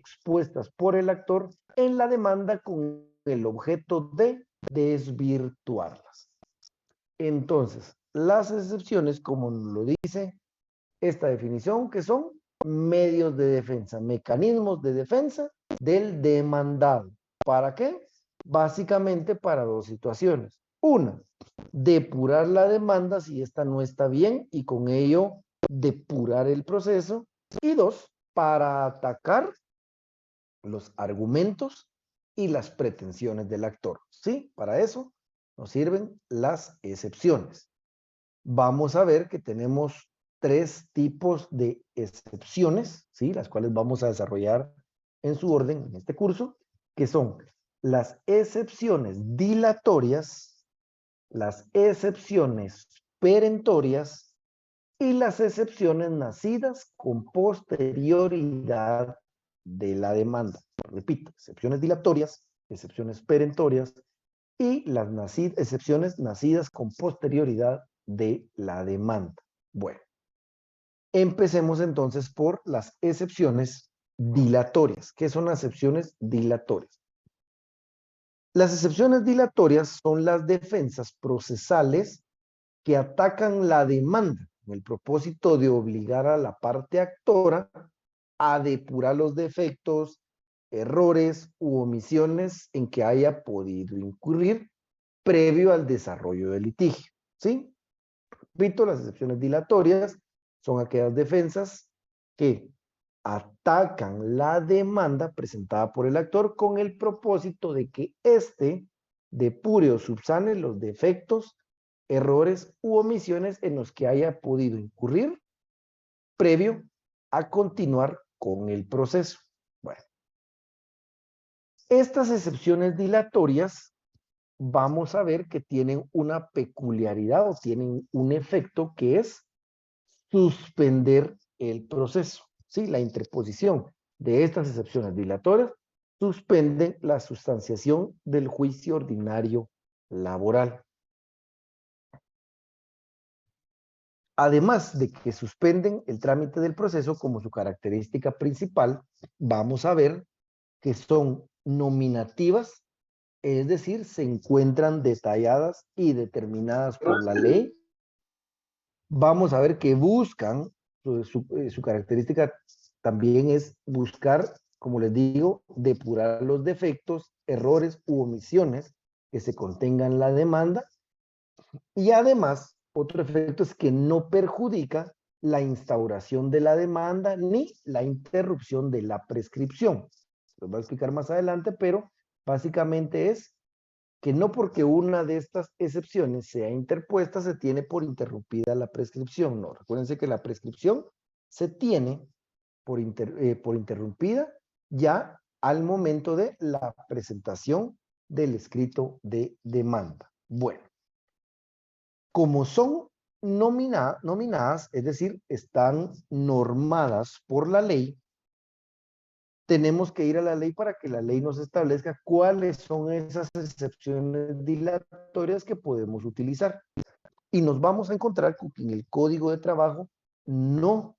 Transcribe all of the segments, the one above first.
expuestas por el actor en la demanda con el objeto de desvirtuarlas. Entonces, las excepciones, como lo dice esta definición, que son medios de defensa, mecanismos de defensa del demandado. ¿Para qué? Básicamente para dos situaciones. Una, depurar la demanda si esta no está bien y con ello depurar el proceso. Y dos, para atacar los argumentos y las pretensiones del actor. ¿Sí? Para eso nos sirven las excepciones. Vamos a ver que tenemos tres tipos de excepciones, ¿sí? Las cuales vamos a desarrollar en su orden en este curso, que son las excepciones dilatorias, las excepciones perentorias y las excepciones nacidas con posterioridad de la demanda. Repito, excepciones dilatorias, excepciones perentorias y las excepciones nacidas con posterioridad de la demanda. Bueno, empecemos entonces por las excepciones dilatorias. ¿Qué son las excepciones dilatorias? Las excepciones dilatorias son las defensas procesales que atacan la demanda con el propósito de obligar a la parte actora a depurar los defectos, errores u omisiones en que haya podido incurrir previo al desarrollo del litigio. ¿Sí? Repito, las excepciones dilatorias son aquellas defensas que atacan la demanda presentada por el actor con el propósito de que éste depure o subsane los defectos, errores u omisiones en los que haya podido incurrir previo a continuar con el proceso. Bueno, estas excepciones dilatorias vamos a ver que tienen una peculiaridad o tienen un efecto que es suspender el proceso. ¿Sí? La interposición de estas excepciones dilatorias suspende la sustanciación del juicio ordinario laboral. Además de que suspenden el trámite del proceso como su característica principal, vamos a ver que son nominativas, es decir, se encuentran detalladas y determinadas por la ley. Vamos a ver que buscan, su característica también es buscar, como les digo, depurar los defectos, errores u omisiones que se contengan en la demanda. Y además, otro efecto es que no perjudica la instauración de la demanda ni la interrupción de la prescripción. Lo voy a explicar más adelante, pero básicamente es que no porque una de estas excepciones sea interpuesta se tiene por interrumpida la prescripción. No, recuérdense que la prescripción se tiene por interrumpida ya al momento de la presentación del escrito de demanda. Bueno, como son nominadas, es decir, están normadas por la ley, tenemos que ir a la ley para que la ley nos establezca cuáles son esas excepciones dilatorias que podemos utilizar. Y nos vamos a encontrar con que en el Código de Trabajo no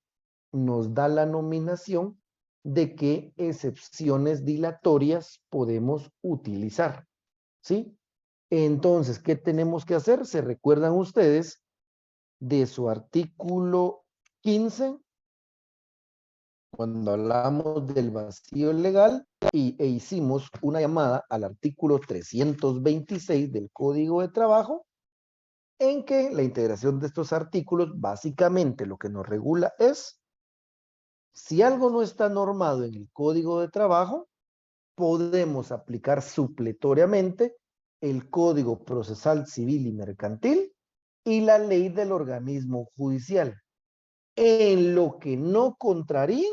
nos da la nominación de qué excepciones dilatorias podemos utilizar. ¿Sí? Entonces, ¿qué tenemos que hacer? ¿Se recuerdan ustedes de su artículo 15? Cuando hablamos del vacío legal e hicimos una llamada al artículo 326 del Código de Trabajo, en que la integración de estos artículos básicamente lo que nos regula es si algo no está normado en el Código de Trabajo, podemos aplicar supletoriamente el Código Procesal Civil y Mercantil y la ley del organismo judicial, en lo que no contraríen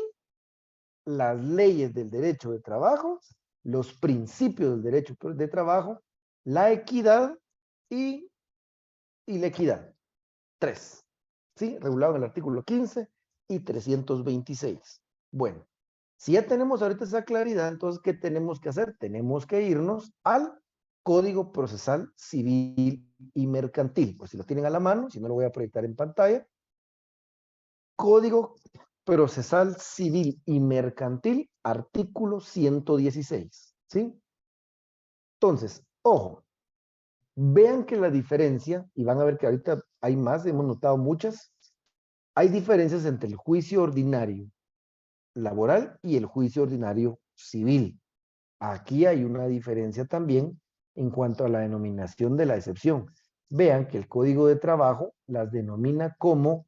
las leyes del derecho de trabajo, los principios del derecho de trabajo, la equidad y la equidad. 3. ¿Sí? Regulado en el artículo 15 y 326. Bueno, si ya tenemos ahorita esa claridad, entonces, ¿qué tenemos que hacer? Tenemos que irnos al Código Procesal Civil y Mercantil. Pues si lo tienen a la mano, si no lo voy a proyectar en pantalla. Código procesal civil y mercantil, artículo 116, ¿sí? Entonces, ojo, vean que la diferencia, y van a ver que ahorita hay más, hemos notado muchas, hay diferencias entre el juicio ordinario laboral y el juicio ordinario civil. Aquí hay una diferencia también en cuanto a la denominación de la excepción. Vean que el Código de Trabajo las denomina como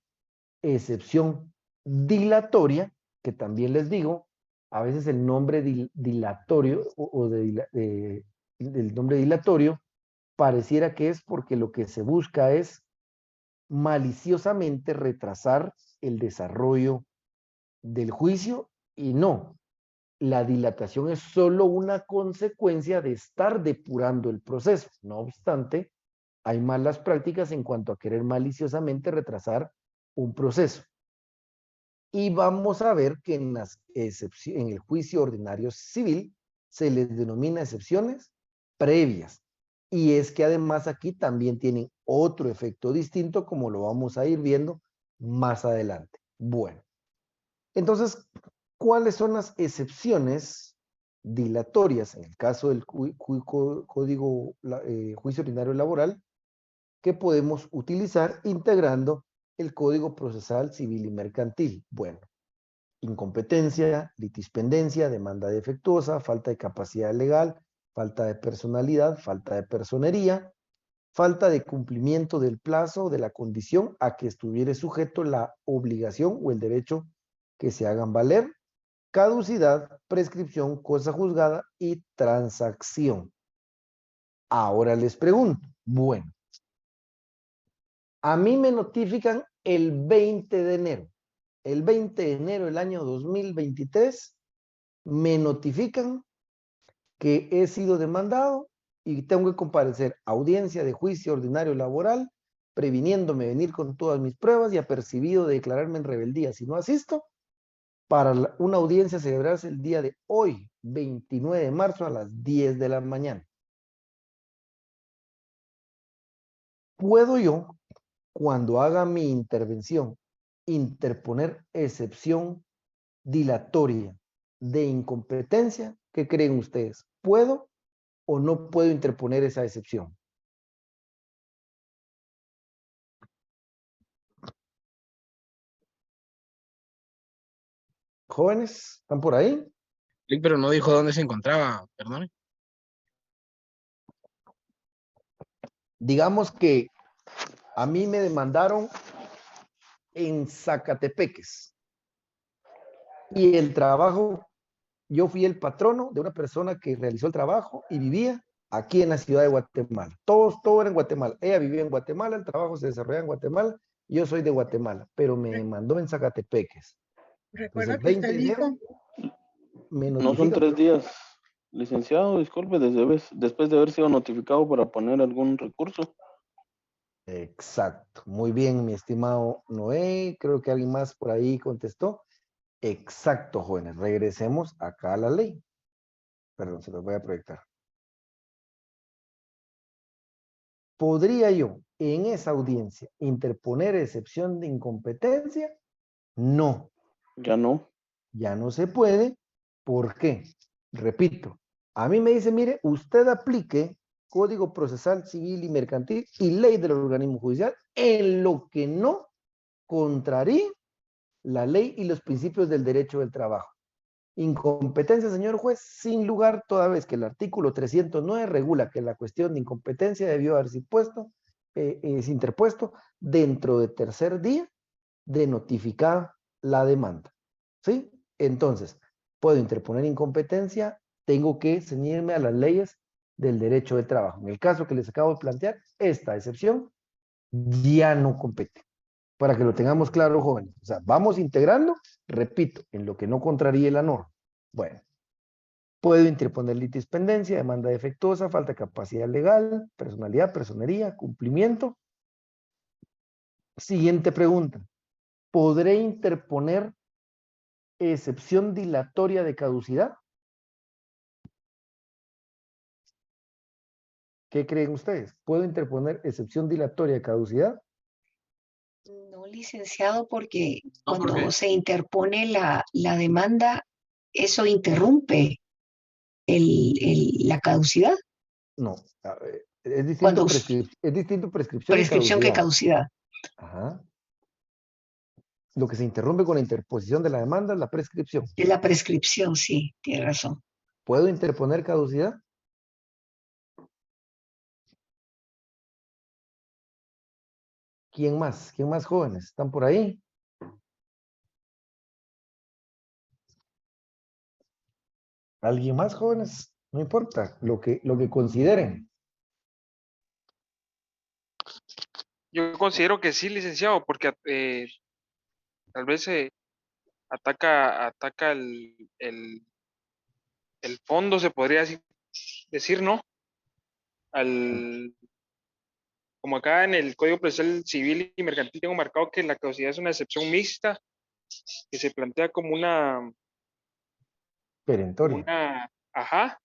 excepción dilatoria, que también les digo, a veces el nombre dilatorio el nombre dilatorio pareciera que es porque lo que se busca es maliciosamente retrasar el desarrollo del juicio y no. La dilatación es solo una consecuencia de estar depurando el proceso. No obstante, hay malas prácticas en cuanto a querer maliciosamente retrasar un proceso. Y vamos a ver que en el juicio ordinario civil se les denomina excepciones previas. Y es que además aquí también tienen otro efecto distinto, como lo vamos a ir viendo más adelante. Bueno, entonces, ¿cuáles son las excepciones dilatorias en el caso del código juicio ordinario laboral que podemos utilizar integrando el Código Procesal Civil y Mercantil? Bueno, incompetencia, litispendencia, demanda defectuosa, falta de capacidad legal, falta de personalidad, falta de personería, falta de cumplimiento del plazo de la condición a que estuviere sujeto la obligación o el derecho que se hagan valer, caducidad, prescripción, cosa juzgada y transacción. Ahora les pregunto, bueno, a mí me notifican el 20 de enero. El 20 de enero del año 2023 me notifican que he sido demandado y tengo que comparecer a audiencia de juicio ordinario laboral, previniéndome venir con todas mis pruebas y apercibido de declararme en rebeldía si no asisto, para una audiencia celebrarse el día de hoy, 29 de marzo a las 10 de la mañana. ¿Puedo yo, cuando haga mi intervención, interponer excepción dilatoria de incompetencia? ¿Qué creen ustedes? ¿Puedo o no puedo interponer esa excepción? Jóvenes, ¿están por ahí? Sí, pero no dijo dónde se encontraba, perdón. Digamos que a mí me demandaron en Zacatepeques y el trabajo, yo fui el patrono de una persona que realizó el trabajo y vivía aquí en la ciudad de Guatemala. Todo era en Guatemala. Ella vivía en Guatemala, el trabajo se desarrolla en Guatemala. Yo soy de Guatemala, pero me demandó en Zacatepeques. Entonces el Recuerda que 20 usted de enero dijo, me No son notifican. 3 días. Licenciado, disculpe, después de haber sido notificado para poner algún recurso. Exacto. Muy bien, mi estimado Noé. Creo que alguien más por ahí contestó. Exacto, jóvenes. Regresemos acá a la ley. Perdón, se los voy a proyectar. ¿Podría yo en esa audiencia interponer excepción de incompetencia? No, Ya no. ya no se puede. ¿Por qué? Repito, a mí me dice, mire, usted aplique Código Procesal Civil y Mercantil y ley del organismo judicial en lo que no contraríe la ley y los principios del derecho del trabajo. Incompetencia, señor juez, sin lugar, toda vez que el artículo 309 regula que la cuestión de incompetencia debió haberse interpuesto dentro de tercer día de notificar la demanda. ¿Sí? Entonces, puedo interponer incompetencia, tengo que ceñirme a las leyes del derecho del trabajo. En el caso que les acabo de plantear, esta excepción ya no compete. Para que lo tengamos claro, jóvenes. O sea, vamos integrando, repito, en lo que no contraríe la norma. Bueno, puedo interponer litispendencia, demanda defectuosa, falta de capacidad legal, personalidad, personería, cumplimiento. Siguiente pregunta. ¿Podré interponer excepción dilatoria de caducidad? ¿Qué creen ustedes? ¿Puedo interponer excepción dilatoria de caducidad? no, licenciado, porque No, cuando porque se interpone la demanda, eso interrumpe la caducidad. No, es Cuando distinto, es distinto prescripción y prescripción que caducidad. caducidad. Ajá. Lo que se interrumpe con la interposición de la demanda es la prescripción. Es la prescripción, sí, tiene razón. ¿Puedo interponer caducidad? ¿Quién más? ¿Quién más jóvenes? ¿Están por ahí? ¿Alguien más jóvenes? No importa, lo que consideren. Yo considero que sí, licenciado, porque tal vez se ataca el fondo, se podría decir, ¿no? Como acá en el Código Procesal Civil y Mercantil tengo marcado que la caducidad es una excepción mixta, que se plantea como Perentoria. ajá,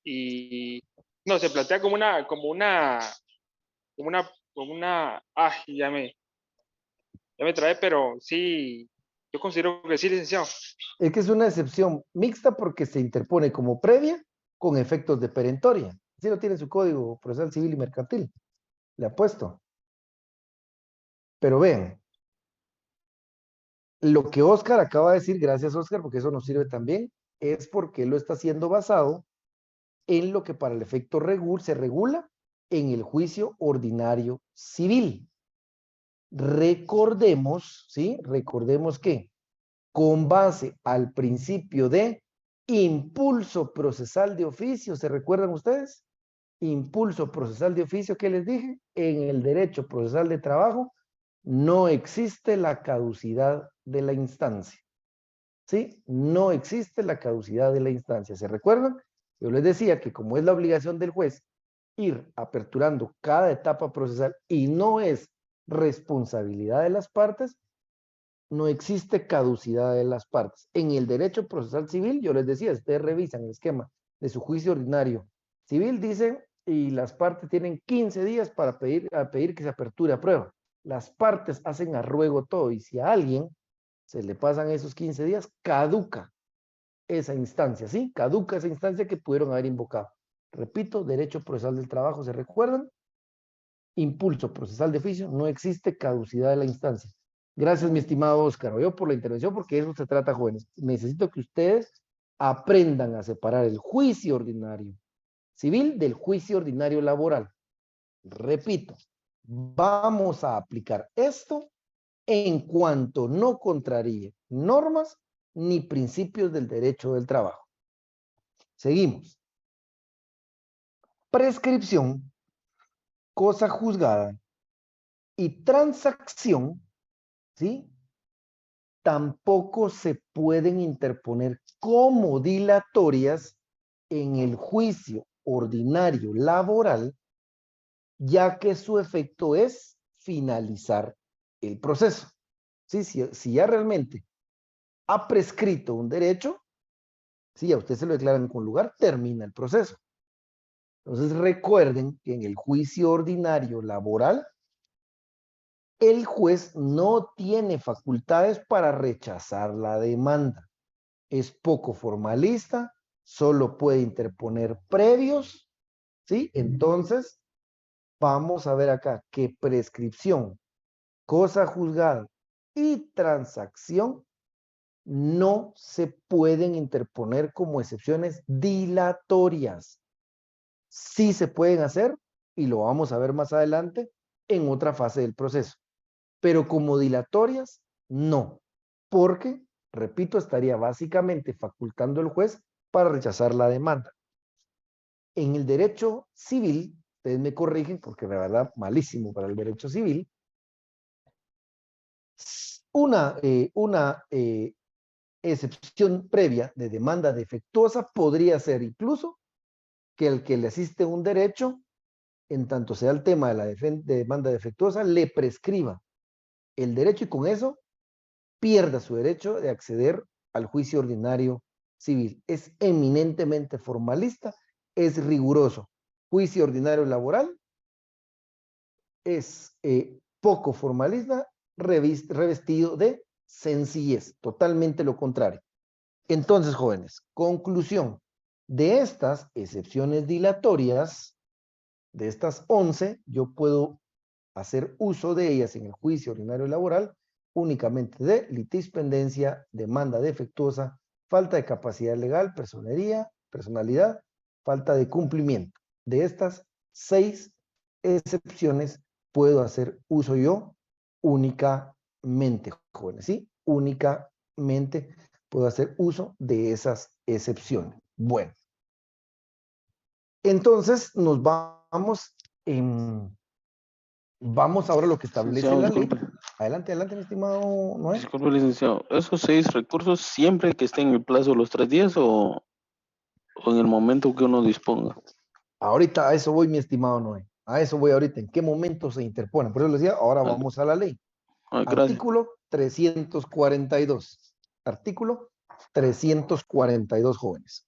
y no, se plantea ya me trae, pero sí, yo considero que sí, licenciado. Es que es una excepción mixta porque se interpone como previa con efectos de perentoria. Así lo tiene su código procesal civil y mercantil. Le apuesto. Pero vean, lo que Oscar acaba de decir, gracias Oscar, porque eso nos sirve también, es porque lo está haciendo basado en lo que para el efecto se regula en el juicio ordinario civil. Recordemos, ¿sí? Recordemos que con base al principio de impulso procesal de oficio, ¿se recuerdan ustedes? Impulso procesal de oficio, ¿qué les dije? En el derecho procesal de trabajo no existe la caducidad de la instancia. ¿Sí? No existe la caducidad de la instancia. ¿Se recuerdan? Yo les decía que como es la obligación del juez ir aperturando cada etapa procesal y no es responsabilidad de las partes, no existe caducidad de las partes. En el derecho procesal civil, yo les decía, ustedes revisan el esquema de su juicio ordinario civil, dice, y las partes tienen 15 días para pedir que se aperture a prueba. Las partes hacen a ruego todo, y si a alguien se le pasan esos 15 días, caduca esa instancia, ¿sí? Caduca esa instancia que pudieron haber invocado. Repito, derecho procesal del trabajo, ¿se recuerdan? Impulso procesal de oficio, no existe caducidad de la instancia. Gracias, mi estimado Óscar, yo por la intervención, porque eso se trata, jóvenes. Necesito que ustedes aprendan a separar el juicio ordinario civil del juicio ordinario laboral. Repito, vamos a aplicar esto en cuanto no contraríe normas ni principios del derecho del trabajo. Seguimos. Prescripción, cosa juzgada y transacción, ¿sí? Tampoco se pueden interponer como dilatorias en el juicio ordinario laboral, ya que su efecto es finalizar el proceso. ¿Sí? Si ya realmente ha prescrito un derecho, si a usted se lo declaran con lugar, termina el proceso. Entonces recuerden que en el juicio ordinario laboral, el juez no tiene facultades para rechazar la demanda. Es poco formalista, solo puede interponer previos, ¿sí? Entonces, vamos a ver acá que prescripción, cosa juzgada y transacción no se pueden interponer como excepciones dilatorias. Sí se pueden hacer, y lo vamos a ver más adelante, en otra fase del proceso. Pero como dilatorias, no. Porque, repito, estaría básicamente facultando el juez para rechazar la demanda. En el derecho civil, ustedes me corrigen, porque de verdad malísimo para el derecho civil, una excepción previa de demanda defectuosa podría ser incluso que el que le asiste un derecho, en tanto sea el tema de la demanda defectuosa, le prescriba el derecho y con eso pierda su derecho de acceder al juicio ordinario civil. Es eminentemente formalista, es riguroso. Juicio ordinario laboral es poco formalista revestido de sencillez, totalmente lo contrario. Entonces, jóvenes, conclusión, de estas excepciones dilatorias, de estas 11, yo puedo hacer uso de ellas en el juicio ordinario laboral únicamente de litispendencia, demanda defectuosa, falta de capacidad legal, personalidad, falta de cumplimiento. De estas 6 excepciones puedo hacer uso yo únicamente, jóvenes, ¿sí? Únicamente puedo hacer uso de esas excepciones. Bueno, entonces nos vamos vamos ahora a lo que establece Licenciado, la ley. disculpe. Adelante, adelante, mi estimado Noé. Disculpe, licenciado. ¿Esos 6 recursos siempre que estén en el plazo de los 3 días o en el momento que uno disponga? Ahorita a eso voy, mi estimado Noé. A eso voy ahorita. ¿En qué momento se interpone? Por eso les decía, ahora vamos a la ley. Gracias. Artículo 342. Artículo 342, jóvenes.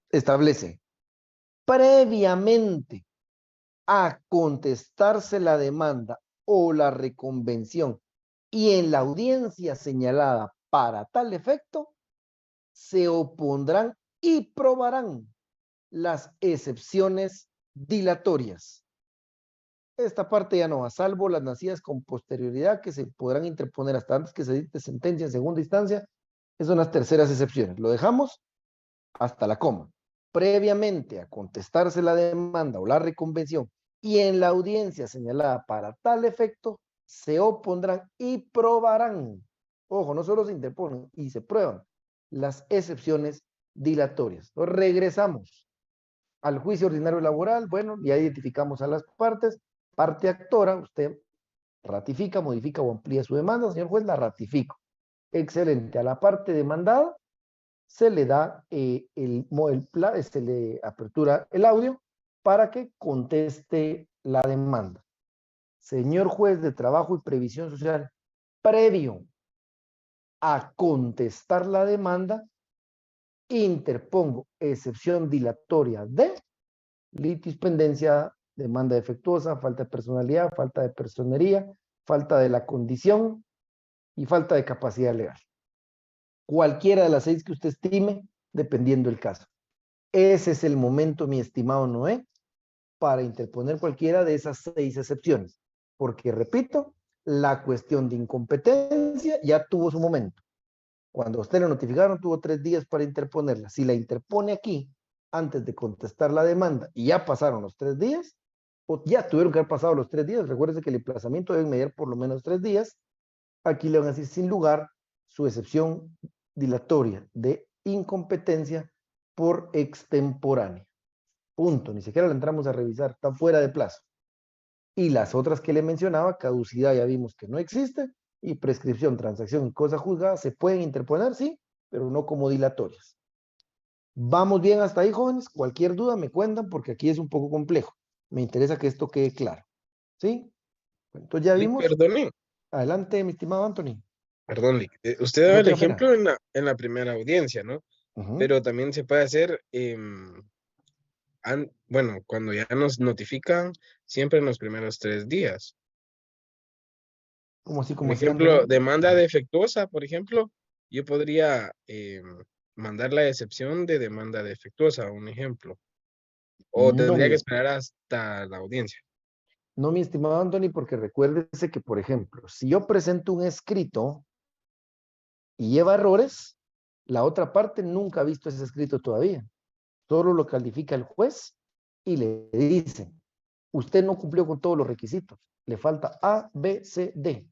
Establece, previamente a contestarse la demanda o la reconvención y en la audiencia señalada para tal efecto, se opondrán y probarán las excepciones dilatorias. Esta parte ya no va, salvo las nacidas con posterioridad que se podrán interponer hasta antes que se dicte sentencia en segunda instancia. Esas son las terceras excepciones. Lo dejamos hasta la coma. Previamente a contestarse la demanda o la reconvención y en la audiencia señalada para tal efecto, se opondrán y probarán. Ojo, no solo se interponen y se prueban las excepciones dilatorias. Entonces, regresamos al juicio ordinario laboral. Bueno, ya identificamos a las partes. Parte actora, usted ratifica, modifica o amplía su demanda. Señor juez, la ratifico. Excelente. A la parte demandada se le da se le apertura el audio para que conteste la demanda. Señor juez de trabajo y previsión social, previo a contestar la demanda, interpongo excepción dilatoria de litispendencia, demanda defectuosa, falta de personalidad, falta de personería, falta de la condición y falta de capacidad legal. Cualquiera de las 6 que usted estime, dependiendo del caso. Ese es el momento, mi estimado Noé, para interponer cualquiera de esas 6 excepciones. Porque, repito, la cuestión de incompetencia ya tuvo su momento. Cuando a usted le notificaron, tuvo 3 días para interponerla. Si la interpone aquí, antes de contestar la demanda, y ya pasaron los 3 días, o ya tuvieron que haber pasado los 3 días, recuérdese que el emplazamiento debe mediar por lo menos 3 días, aquí le van a decir sin lugar su excepción dilatoria de incompetencia por extemporánea. Punto. Ni siquiera la entramos a revisar. Está fuera de plazo. Y las otras que le mencionaba, caducidad ya vimos que no existe, y prescripción, transacción y cosa juzgada se pueden interponer, sí, pero no como dilatorias. ¿Vamos bien hasta ahí, jóvenes? Cualquier duda me cuentan porque aquí es un poco complejo. Me interesa que esto quede claro. ¿Sí? Entonces ya vimos. Perdone, Adelante, mi estimado Anthony. perdón, Lick. Usted daba No el tenga pena. ejemplo en la primera audiencia, ¿no? Ujú. Pero también se puede hacer, bueno, cuando ya nos notifican, siempre en los primeros 3 días. ¿Cómo así, Por como así, ejemplo, Anthony? demanda defectuosa, por ejemplo, yo podría mandar la excepción de demanda defectuosa, un ejemplo. O No, tendría que esperar hasta la audiencia. no, mi estimado Anthony, porque recuérdese que, por ejemplo, si yo presento un escrito y lleva errores, la otra parte nunca ha visto ese escrito todavía. Solo lo califica el juez y le dice, usted no cumplió con todos los requisitos, le falta A, B, C, D.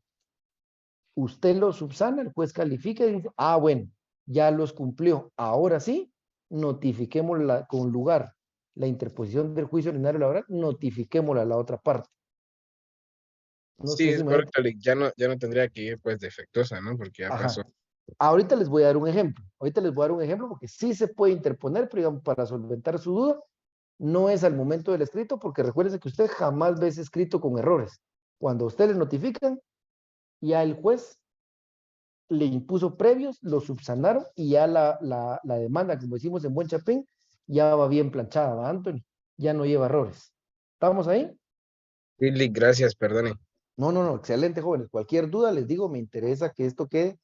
Usted lo subsana, el juez califica y dice, ah, bueno, ya los cumplió. Ahora sí, notifiquémosla con lugar la interposición del juicio ordinario laboral, notifiquémosla a la otra parte. No Sí, sé es si me... correcto, Lick. Ya no tendría que ir pues defectuosa, ¿no? Porque ya Ajá. pasó. Ahorita les voy a dar un ejemplo. Ahorita les voy a dar un ejemplo porque sí se puede interponer, pero digamos, para solventar su duda, no es al momento del escrito, porque recuérdese que usted jamás ve ese escrito con errores. Cuando a usted le notifican, ya el juez le impuso previos, lo subsanaron y ya la demanda, como decimos en buen chapín, ya va bien planchada, ¿va, Anthony? Ya no lleva errores. ¿Estamos ahí? Sí, Lick, gracias, perdone. No, excelente, jóvenes. Cualquier duda, les digo, me interesa que esto quede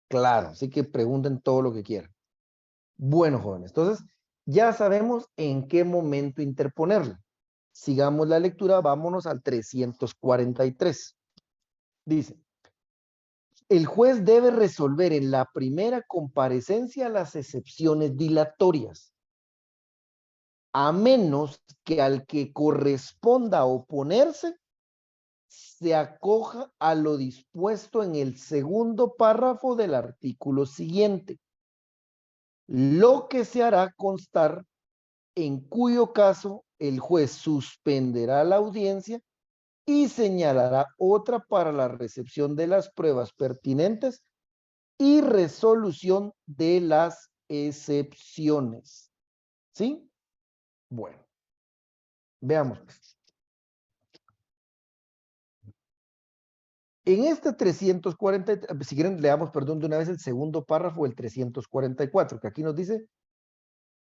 claro. Así que pregunten todo lo que quieran. Bueno, jóvenes, entonces ya sabemos en qué momento interponerla. Sigamos la lectura, vámonos al 343. Dice, el juez debe resolver en la primera comparecencia las excepciones dilatorias, a menos que al que corresponda oponerse se acoja a lo dispuesto en el segundo párrafo del artículo siguiente, lo que se hará constar, en cuyo caso el juez suspenderá la audiencia y señalará otra para la recepción de las pruebas pertinentes y resolución de las excepciones. ¿Sí? Bueno, veamos. En este 340, si quieren leamos, perdón, de una vez el segundo párrafo del 344, que aquí nos dice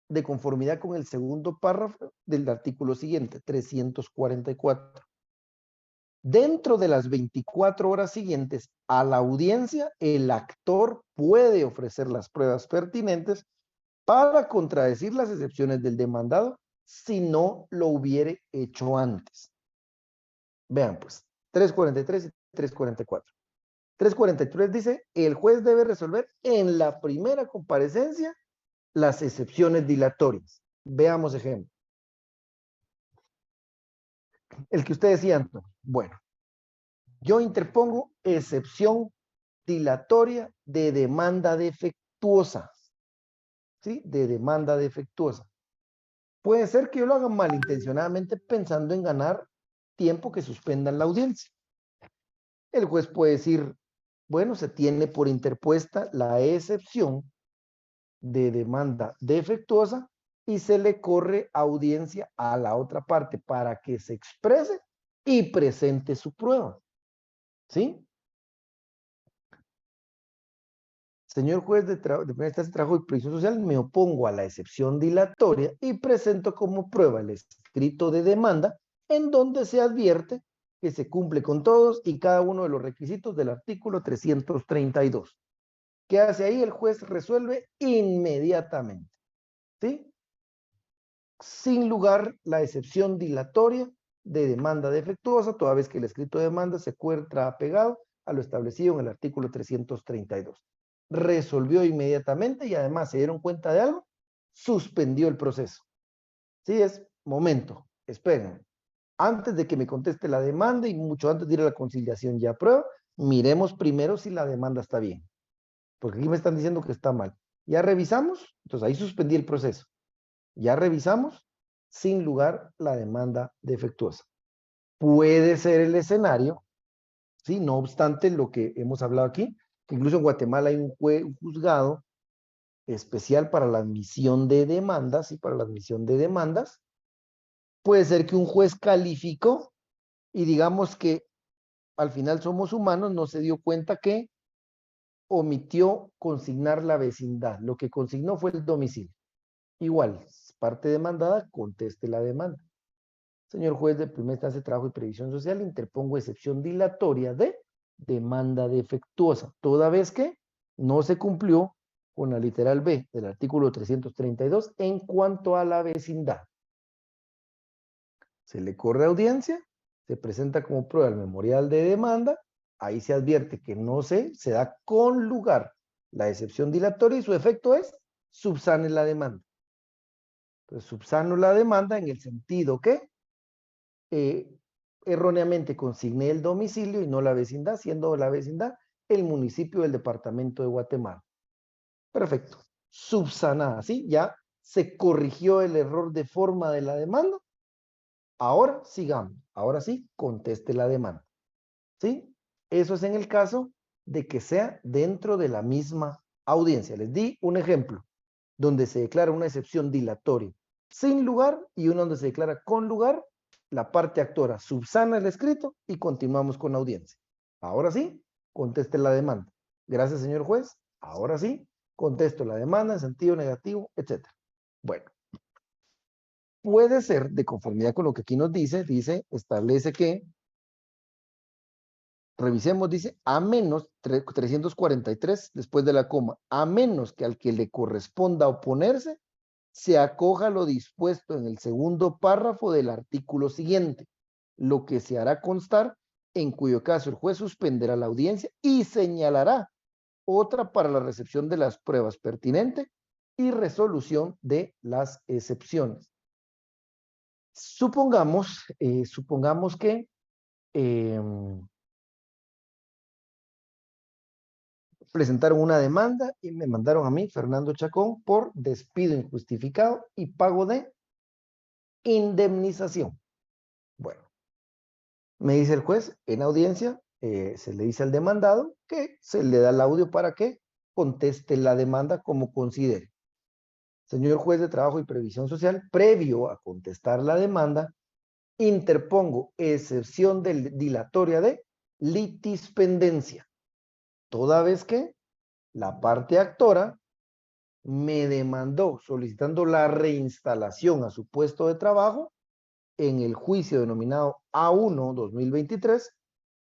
de conformidad con el segundo párrafo del artículo siguiente, 344. Dentro de las 24 horas siguientes a la audiencia, el actor puede ofrecer las pruebas pertinentes para contradecir las excepciones del demandado si no lo hubiere hecho antes. Vean pues, 343 y 344. 343 dice, el juez debe resolver en la primera comparecencia las excepciones dilatorias. Veamos ejemplo. El que usted decía, Antonio. Bueno, yo interpongo excepción dilatoria de demanda defectuosa. ¿Sí? De demanda defectuosa. Puede ser que yo lo haga malintencionadamente pensando en ganar tiempo que suspendan la audiencia. El juez puede decir, bueno, se tiene por interpuesta la excepción de demanda defectuosa y se le corre audiencia a la otra parte para que se exprese y presente su prueba. ¿Sí? Señor juez de primera instancia de trabajo y previsión social, me opongo a la excepción dilatoria y presento como prueba el escrito de demanda en donde se advierte que se cumple con todos y cada uno de los requisitos del artículo 332. ¿Qué hace ahí? El juez resuelve inmediatamente. ¿Sí? Sin lugar la excepción dilatoria de demanda defectuosa, toda vez que el escrito de demanda se encuentra apegado a lo establecido en el artículo 332. Resolvió inmediatamente y además se dieron cuenta de algo, suspendió el proceso. Sí, es momento, esperen. Antes de que me conteste la demanda y mucho antes de ir a la conciliación y a prueba, miremos primero si la demanda está bien. Porque aquí me están diciendo que está mal. Ya revisamos, entonces ahí suspendí el proceso. Ya revisamos, sin lugar, la demanda defectuosa. Puede ser el escenario, ¿sí? No obstante lo que hemos hablado aquí, que incluso en Guatemala hay un juzgado especial para la admisión de demandas y para la admisión de demandas. Puede ser que un juez calificó y digamos que al final somos humanos, no se dio cuenta que omitió consignar la vecindad. Lo que consignó fue el domicilio. Igual, parte demandada, conteste la demanda. Señor juez de primera instancia de trabajo y previsión social, interpongo excepción dilatoria de demanda defectuosa, toda vez que no se cumplió con la literal B del artículo 332 en cuanto a la vecindad. Se le corre audiencia, se presenta como prueba el memorial de demanda, ahí se advierte que no se da con lugar la excepción dilatoria y su efecto es subsane la demanda. Entonces, subsano la demanda en el sentido que erróneamente consigné el domicilio y no la vecindad, siendo la vecindad el municipio del departamento de Guatemala. Perfecto. Subsanada, ¿sí? Ya se corrigió el error de forma de la demanda. Ahora sigamos. Ahora sí, conteste la demanda. ¿Sí? Eso es en el caso de que sea dentro de la misma audiencia. Les di un ejemplo donde se declara una excepción dilatoria sin lugar y uno donde se declara con lugar. La parte actora subsana el escrito y continuamos con la audiencia. Ahora sí, conteste la demanda. Gracias, señor juez. Ahora sí, contesto la demanda en sentido negativo, etc. Bueno, puede ser, de conformidad con lo que aquí nos dice, establece que revisemos, dice, a menos 343, después de la coma, a menos que al que le corresponda oponerse, se acoja lo dispuesto en el segundo párrafo del artículo siguiente, lo que se hará constar, en cuyo caso el juez suspenderá la audiencia y señalará otra para la recepción de las pruebas pertinentes y resolución de las excepciones. Supongamos que presentaron una demanda y me mandaron a mí, Fernando Chacón, por despido injustificado y pago de indemnización. Bueno, me dice el juez en audiencia, se le dice al demandado que se le da el audio para que conteste la demanda como considere. Señor juez de trabajo y previsión social, previo a contestar la demanda, interpongo excepción dilatoria de litispendencia, toda vez que la parte actora me demandó solicitando la reinstalación a su puesto de trabajo en el juicio denominado A1-2023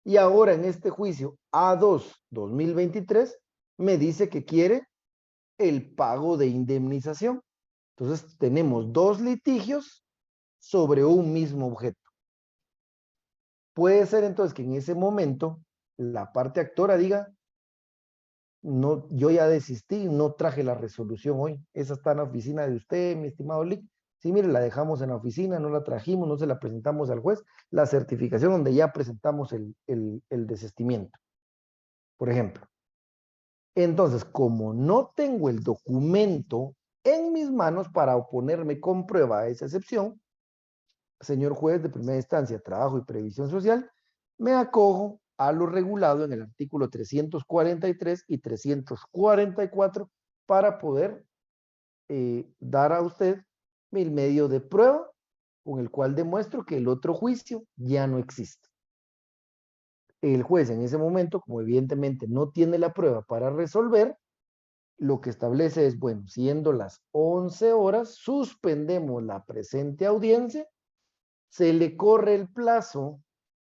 y ahora en este juicio A2-2023 me dice que quiere el pago de indemnización. Entonces tenemos dos litigios sobre un mismo objeto. Puede ser entonces que en ese momento la parte actora diga, no, yo ya desistí, no traje la resolución hoy, esa está en la oficina de usted, mi estimado Lick. Sí, mire, la dejamos en la oficina, no la trajimos, no se la presentamos al juez, la certificación donde ya presentamos el desistimiento, por ejemplo. Entonces, como no tengo el documento en mis manos para oponerme con prueba a esa excepción, señor juez de primera instancia, trabajo y previsión social, me acojo a lo regulado en el artículo 343 y 344 para poder dar a usted el medio de prueba con el cual demuestro que el otro juicio ya no existe. El juez en ese momento, como evidentemente no tiene la prueba para resolver, lo que establece es, bueno, siendo las 11 horas, suspendemos la presente audiencia, se le corre el plazo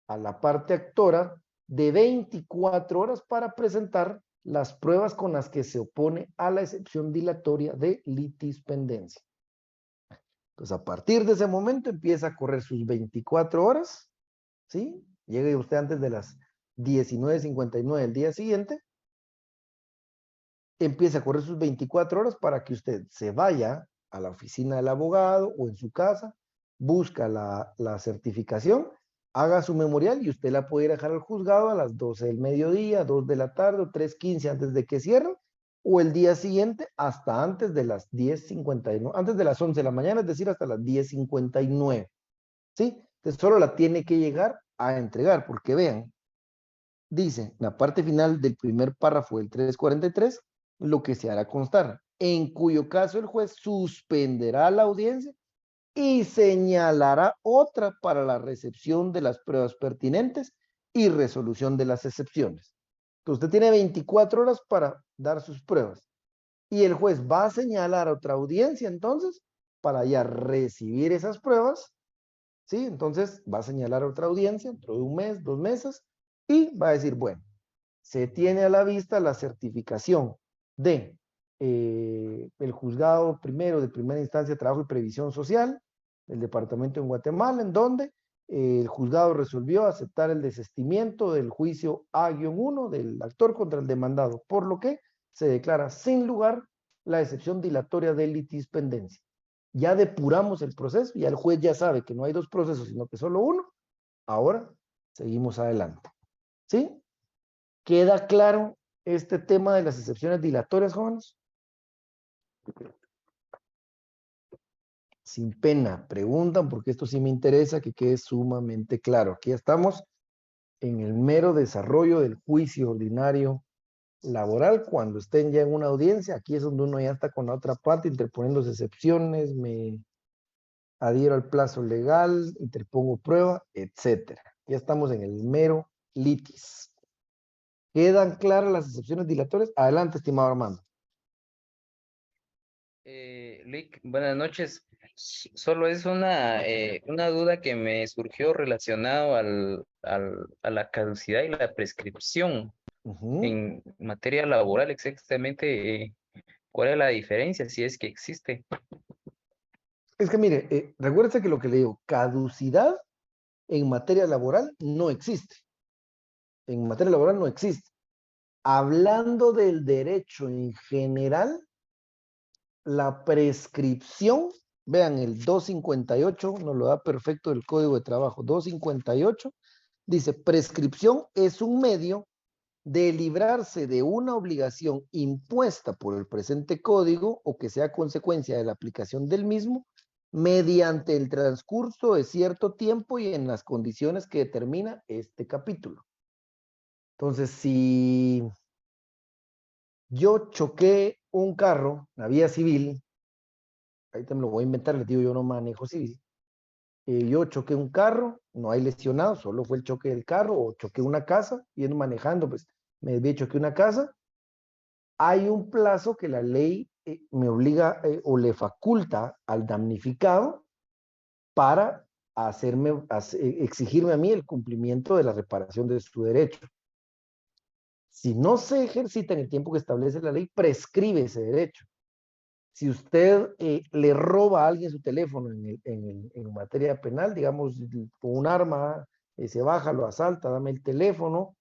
a la parte actora de 24 horas para presentar las pruebas con las que se opone a la excepción dilatoria de litispendencia. Entonces, a partir de ese momento empieza a correr sus 24 horas, ¿sí? Llegue usted antes de las 19:59 del día siguiente, empieza a correr sus 24 horas para que usted se vaya a la oficina del abogado o en su casa, busca la certificación, haga su memorial y usted la puede ir a dejar al juzgado a las 12 del mediodía, 2 de la tarde o 3:15 antes de que cierren, o el día siguiente hasta antes de las 10:59, antes de las 11 de la mañana, es decir, hasta las 10:59, ¿sí? Entonces solo la tiene que llegar a entregar, porque vean, dice en la parte final del primer párrafo del 343, lo que se hará constar, en cuyo caso el juez suspenderá la audiencia y señalará otra para la recepción de las pruebas pertinentes y resolución de las excepciones. Entonces usted tiene 24 horas para dar sus pruebas y el juez va a señalar otra audiencia entonces para ya recibir esas pruebas, ¿sí? Entonces va a señalar otra audiencia dentro de un mes, 2 meses y va a decir, bueno, se tiene a la vista la certificación de el juzgado primero de primera instancia de trabajo y previsión social del departamento en Guatemala, en donde el juzgado resolvió aceptar el desistimiento del juicio A-1 del actor contra el demandado, por lo que se declara sin lugar la excepción dilatoria de litispendencia. Ya depuramos el proceso, ya el juez ya sabe que no hay dos procesos, sino que solo uno. Ahora seguimos adelante. ¿Sí? ¿Queda claro este tema de las excepciones dilatorias, jóvenes? Sin pena, preguntan porque esto sí me interesa que quede sumamente claro. Aquí estamos en el mero desarrollo del juicio ordinario laboral. Cuando estén ya en una audiencia, aquí es donde uno ya está con la otra parte, interponiendo excepciones, me adhiero al plazo legal, interpongo prueba, etcétera. Ya estamos en el mero litis. ¿Quedan claras las excepciones dilatorias? Adelante, estimado Armando. Lick, buenas noches. Solo es una duda que me surgió relacionado a la caducidad y la prescripción. Ujú. En materia laboral, exactamente, ¿cuál es la diferencia si es que existe? Es que mire, recuérdese que lo que le digo, caducidad en materia laboral no existe. En materia laboral no existe. Hablando del derecho en general, la prescripción, vean, el 258 nos lo da perfecto el Código de Trabajo. 258 dice, prescripción es un medio de librarse de una obligación impuesta por el presente código o que sea consecuencia de la aplicación del mismo mediante el transcurso de cierto tiempo y en las condiciones que determina este capítulo. Entonces, si yo choqué un carro, la vía civil, ahí te me lo voy a inventar, les digo, yo no manejo civil, yo choqué un carro, no hay lesionados, solo fue el choque del carro, o choqué una casa, yendo manejando, pues me desvié, choqué una casa, hay un plazo que la ley me obliga o le faculta al damnificado para exigirme a mí el cumplimiento de la reparación de su derecho. Si no se ejercita en el tiempo que establece la ley, prescribe ese derecho. Si usted le roba a alguien su teléfono en materia penal, digamos, con un arma, se baja, lo asalta, dame el teléfono.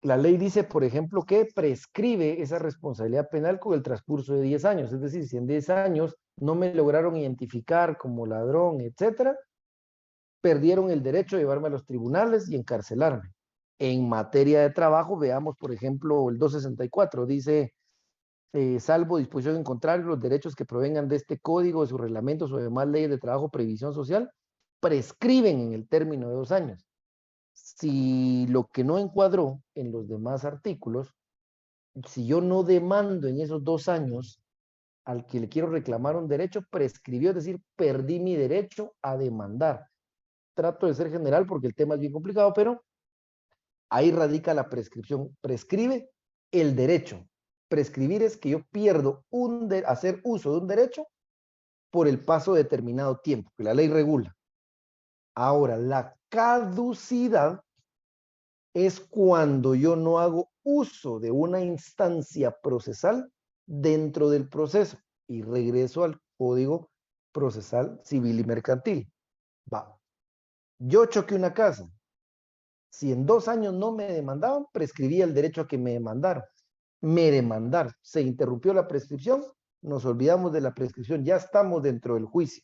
La ley dice, por ejemplo, que prescribe esa responsabilidad penal con el transcurso de 10 años. Es decir, si en 10 años no me lograron identificar como ladrón, etcétera, perdieron el derecho de llevarme a los tribunales y encarcelarme. En materia de trabajo, veamos, por ejemplo, el 264, dice, salvo disposición en contrario, los derechos que provengan de este código, de sus reglamentos o demás leyes de trabajo, previsión social, prescriben en el término de 2 años. Si lo que no encuadró en los demás artículos, si yo no demando en esos 2 años al que le quiero reclamar un derecho, prescribió, es decir, perdí mi derecho a demandar. Trato de ser general porque el tema es bien complicado, pero ahí radica la prescripción. Prescribe el derecho. Prescribir es que yo pierdo hacer uso de un derecho por el paso de determinado tiempo, que la ley regula. Ahora, la caducidad es cuando yo no hago uso de una instancia procesal dentro del proceso y regreso al Código Procesal Civil y Mercantil. Va. Yo choqué una casa. Si en 2 años no me demandaban, prescribía el derecho a que me demandaran. Me demandaron. Se interrumpió la prescripción, nos olvidamos de la prescripción, ya estamos dentro del juicio.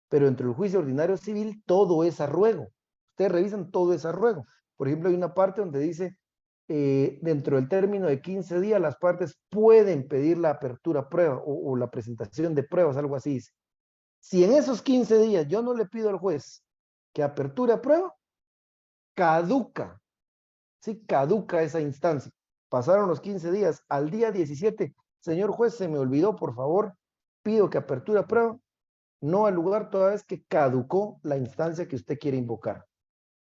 Pero dentro del juicio ordinario civil, todo es a ruego. Ustedes revisan, todo es a ruego. Por ejemplo, hay una parte donde dice, dentro del término de 15 días, las partes pueden pedir la apertura a prueba o la presentación de pruebas, algo así dice. Si en esos 15 días yo no le pido al juez que aperture a prueba, caduca, ¿sí? Caduca esa instancia. Pasaron los 15 días, al día 17, señor juez, se me olvidó, por favor, pido que aperture a prueba, no al lugar toda vez que caducó la instancia que usted quiere invocar.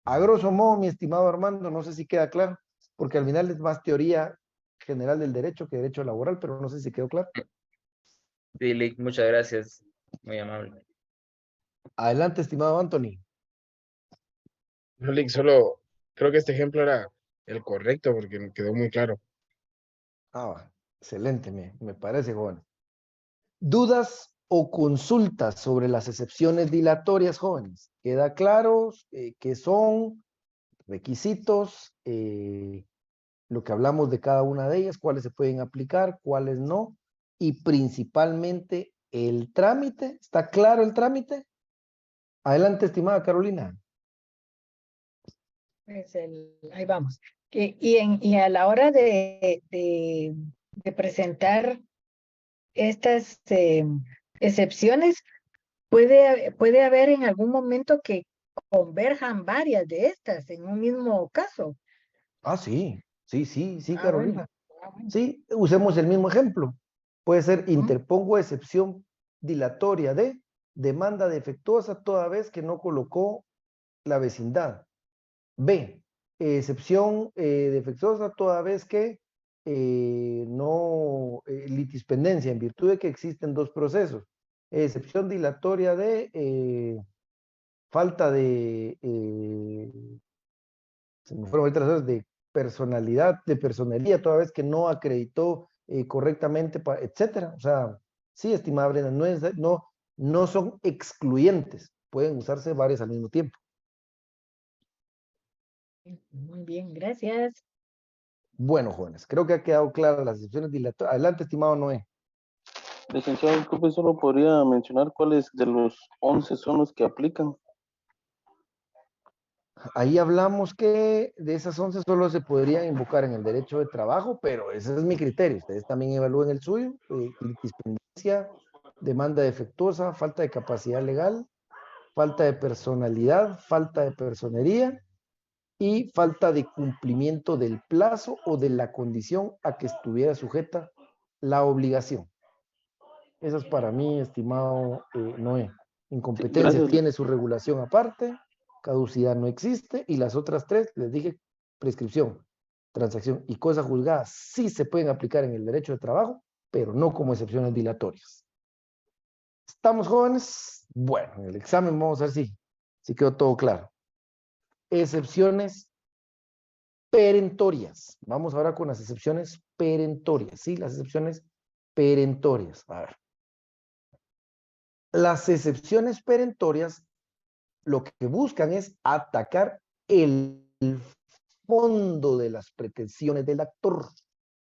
A grosso modo, mi estimado Armando, no sé si queda claro, porque al final es más teoría general del derecho que derecho laboral, pero no sé si quedó claro. Billy, muchas gracias, muy amable. Adelante, estimado Anthony. No, Lick, solo creo que este ejemplo era el correcto porque me quedó muy claro. Excelente, me parece, joven. ¿Dudas o consultas sobre las excepciones dilatorias, jóvenes? ¿Queda claro qué son, requisitos, lo que hablamos de cada una de ellas, cuáles se pueden aplicar, cuáles no? Y principalmente el trámite. ¿Está claro el trámite? Adelante, estimada Carolina. Pues ahí vamos. Y a la hora de presentar estas excepciones, puede haber en algún momento que converjan varias de estas en un mismo caso. Sí, Bueno. Carolina. Sí, usemos el mismo ejemplo. Puede ser, interpongo excepción dilatoria de demanda defectuosa toda vez que no colocó la vecindad. B, excepción defectuosa toda vez que no litispendencia, en virtud de que existen 2 procesos. excepción dilatoria de falta de, se me fueron ahorita las horas de personalidad, de personería, toda vez que no acreditó correctamente, etcétera. O sea, sí, estimada Brenda, no son excluyentes, pueden usarse varias al mismo tiempo. Muy bien, gracias. Bueno, jóvenes, creo que ha quedado clara las excepciones dilatorias. Adelante, estimado Noé. Licenciado, disculpe, solo podría mencionar cuáles de los 11 son los que aplican. Ahí hablamos que de esas 11 solo se podrían invocar en el derecho de trabajo, pero ese es mi criterio. Ustedes también evalúen el suyo. Litispendencia, demanda defectuosa, falta de capacidad legal, falta de personalidad, falta de personería y falta de cumplimiento del plazo o de la condición a que estuviera sujeta la obligación. Esa es para mí, estimado Noé. Incompetencia Gracias. tiene su regulación aparte, caducidad no existe, y las otras tres, les dije, prescripción, transacción y cosa juzgada, sí se pueden aplicar en el derecho de trabajo, pero no como excepciones dilatorias. ¿Estamos, jóvenes? Bueno, en el examen vamos a ver si quedó todo claro. Excepciones perentorias. Vamos ahora con las excepciones perentorias, ¿sí? Las excepciones perentorias. A ver. Las excepciones perentorias lo que buscan es atacar el fondo de las pretensiones del actor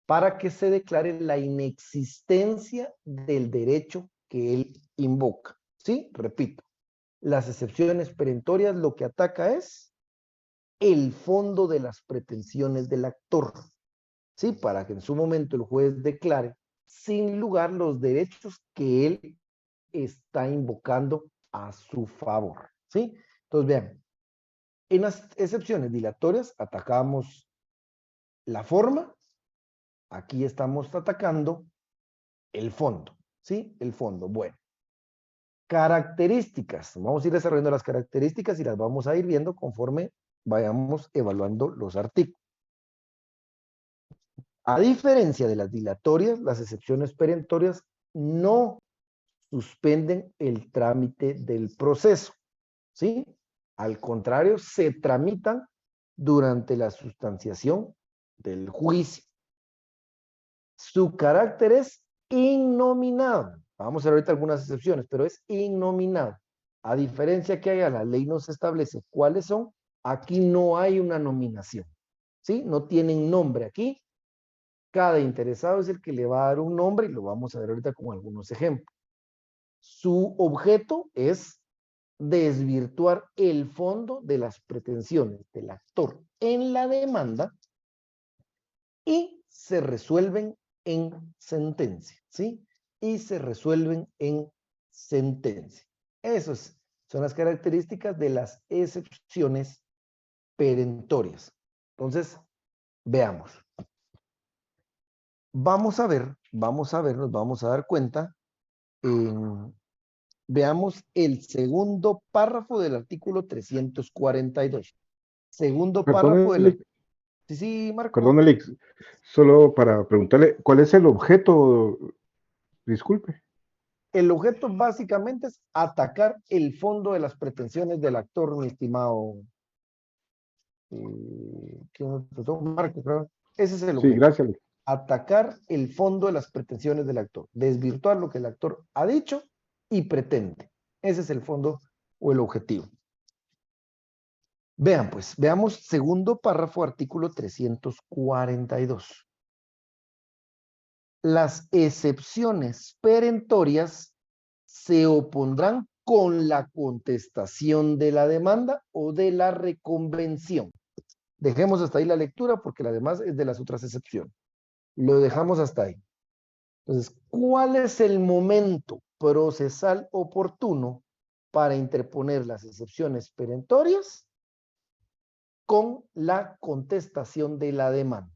para que se declare la inexistencia del derecho que él invoca. ¿Sí? Repito, las excepciones perentorias lo que ataca es el fondo de las pretensiones del actor. ¿Sí? Para que en su momento el juez declare sin lugar los derechos que él está invocando a su favor. ¿Sí? Entonces, vean, en las excepciones dilatorias atacamos la forma, aquí estamos atacando el fondo, ¿sí? El fondo, bueno. Características, vamos a ir desarrollando las características y las vamos a ir viendo conforme vayamos evaluando los artículos. A diferencia de las dilatorias, las excepciones perentorias no suspenden el trámite del proceso, ¿sí? Al contrario, se tramitan durante la sustanciación del juicio. Su carácter es innominado. Vamos a ver ahorita algunas excepciones, pero es innominado. A diferencia que haya, la ley nos establece cuáles son, aquí no hay una nominación, ¿sí? No tienen nombre aquí. Cada interesado es el que le va a dar un nombre y lo vamos a ver ahorita con algunos ejemplos. Su objeto es desvirtuar el fondo de las pretensiones del actor en la demanda y se resuelven en sentencia, ¿sí? Y se resuelven en sentencia. Esas son las características de las excepciones perentorias. Entonces, veamos. Vamos a ver, nos vamos a dar cuenta veamos el segundo párrafo del artículo 342. Segundo párrafo del... Sí, Marco. Perdón, Alex, solo para preguntarle, ¿cuál es el objeto? Disculpe. El objeto básicamente es atacar el fondo de las pretensiones del actor, mi estimado Marco, creo. Ese es el objeto. Sí, gracias, Alex. Atacar el fondo de las pretensiones del actor, desvirtuar lo que el actor ha dicho y pretende. Ese es el fondo o el objetivo. Vean pues, veamos segundo párrafo, artículo 342. Las excepciones perentorias se opondrán con la contestación de la demanda o de la reconvención. Dejemos hasta ahí la lectura porque la demás es de las otras excepciones. Lo dejamos hasta ahí. Entonces, ¿cuál es el momento procesal oportuno para interponer las excepciones perentorias? Con la contestación de la demanda.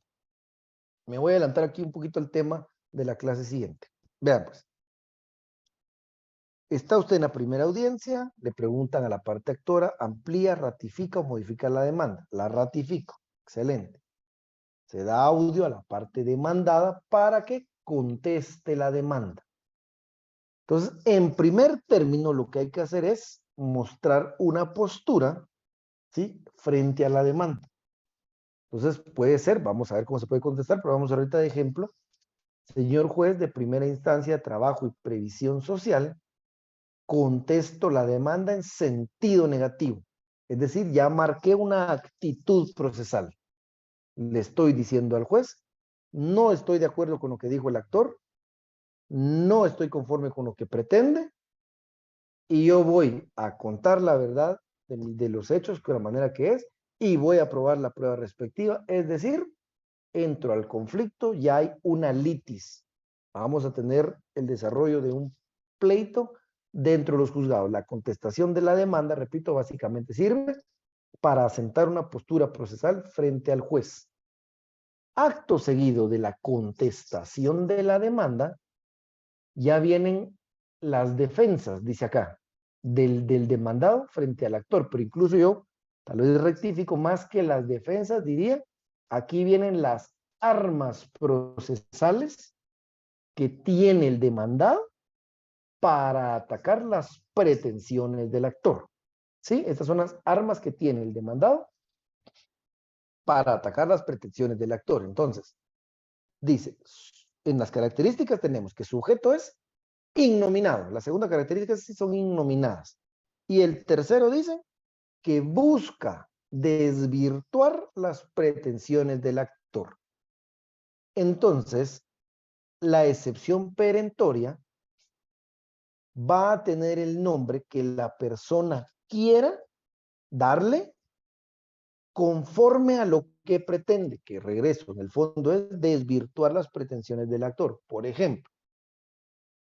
Me voy a adelantar aquí un poquito el tema de la clase siguiente. Vean pues. Está usted en la primera audiencia, le preguntan a la parte actora, amplía, ratifica o modifica la demanda. La ratifico. Excelente. Se da audio a la parte demandada para que conteste la demanda. Entonces, en primer término, lo que hay que hacer es mostrar una postura, ¿sí?, frente a la demanda. Entonces, puede ser, vamos a ver cómo se puede contestar, pero vamos ahorita de ejemplo. Señor juez de primera instancia, trabajo y previsión social, contesto la demanda en sentido negativo. Es decir, ya marqué una actitud procesal. Le estoy diciendo al juez, no estoy de acuerdo con lo que dijo el actor, no estoy conforme con lo que pretende, y yo voy a contar la verdad de los hechos de la manera que es, y voy a probar la prueba respectiva. Es decir, entro al conflicto, ya hay una litis. Vamos a tener el desarrollo de un pleito dentro de los juzgados. La contestación de la demanda, repito, básicamente sirve para asentar una postura procesal frente al juez. Acto seguido de la contestación de la demanda, ya vienen las defensas, dice acá, del demandado frente al actor. Pero incluso yo, tal vez rectifico, más que las defensas, diría, aquí vienen las armas procesales que tiene el demandado para atacar las pretensiones del actor. ¿Sí? Estas son las armas que tiene el demandado para atacar las pretensiones del actor. Entonces, dice, en las características tenemos que sujeto es innominado. La segunda característica es si son innominadas. Y el tercero dice que busca desvirtuar las pretensiones del actor. Entonces, la excepción perentoria va a tener el nombre que la persona quiera darle conforme a lo que pretende, que regreso, en el fondo es desvirtuar las pretensiones del actor. Por ejemplo,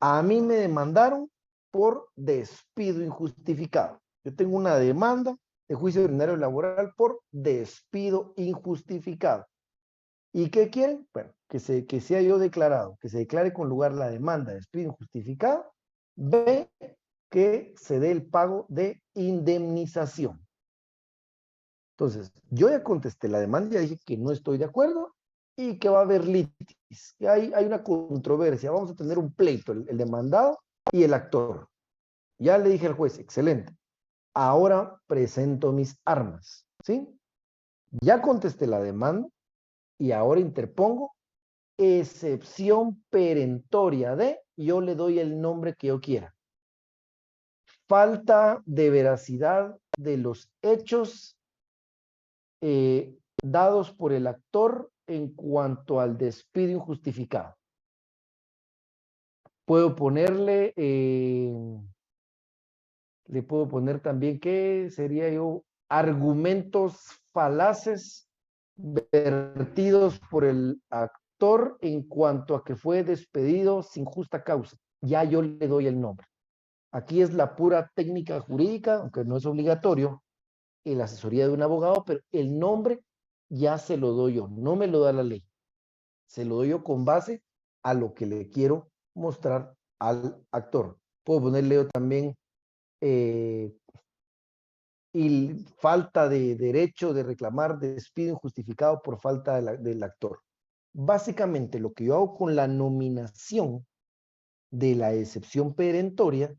a mí me demandaron por despido injustificado. Yo tengo una demanda de juicio ordinario laboral por despido injustificado. ¿Y qué quieren? Bueno, que sea yo declarado, que se declare con lugar la demanda de despido injustificado, B, que se dé el pago de indemnización. Entonces, yo ya contesté la demanda, ya dije que no estoy de acuerdo y que va a haber litis, que hay una controversia, vamos a tener un pleito, el demandado y el actor. Ya le dije al juez, excelente, ahora presento mis armas, ¿sí? Ya contesté la demanda y ahora interpongo excepción perentoria de, yo le doy el nombre que yo quiera. Falta de veracidad de los hechos dados por el actor en cuanto al despido injustificado. Puedo ponerle, le puedo poner también que sería yo argumentos falaces vertidos por el actor en cuanto a que fue despedido sin justa causa. Ya yo le doy el nombre. Aquí es la pura técnica jurídica, aunque no es obligatorio, la asesoría de un abogado, pero el nombre ya se lo doy yo, no me lo da la ley. Se lo doy yo con base a lo que le quiero mostrar al actor. Puedo ponerle yo también y falta de derecho de reclamar despido injustificado por falta del actor. Básicamente lo que yo hago con la nominación de la excepción perentoria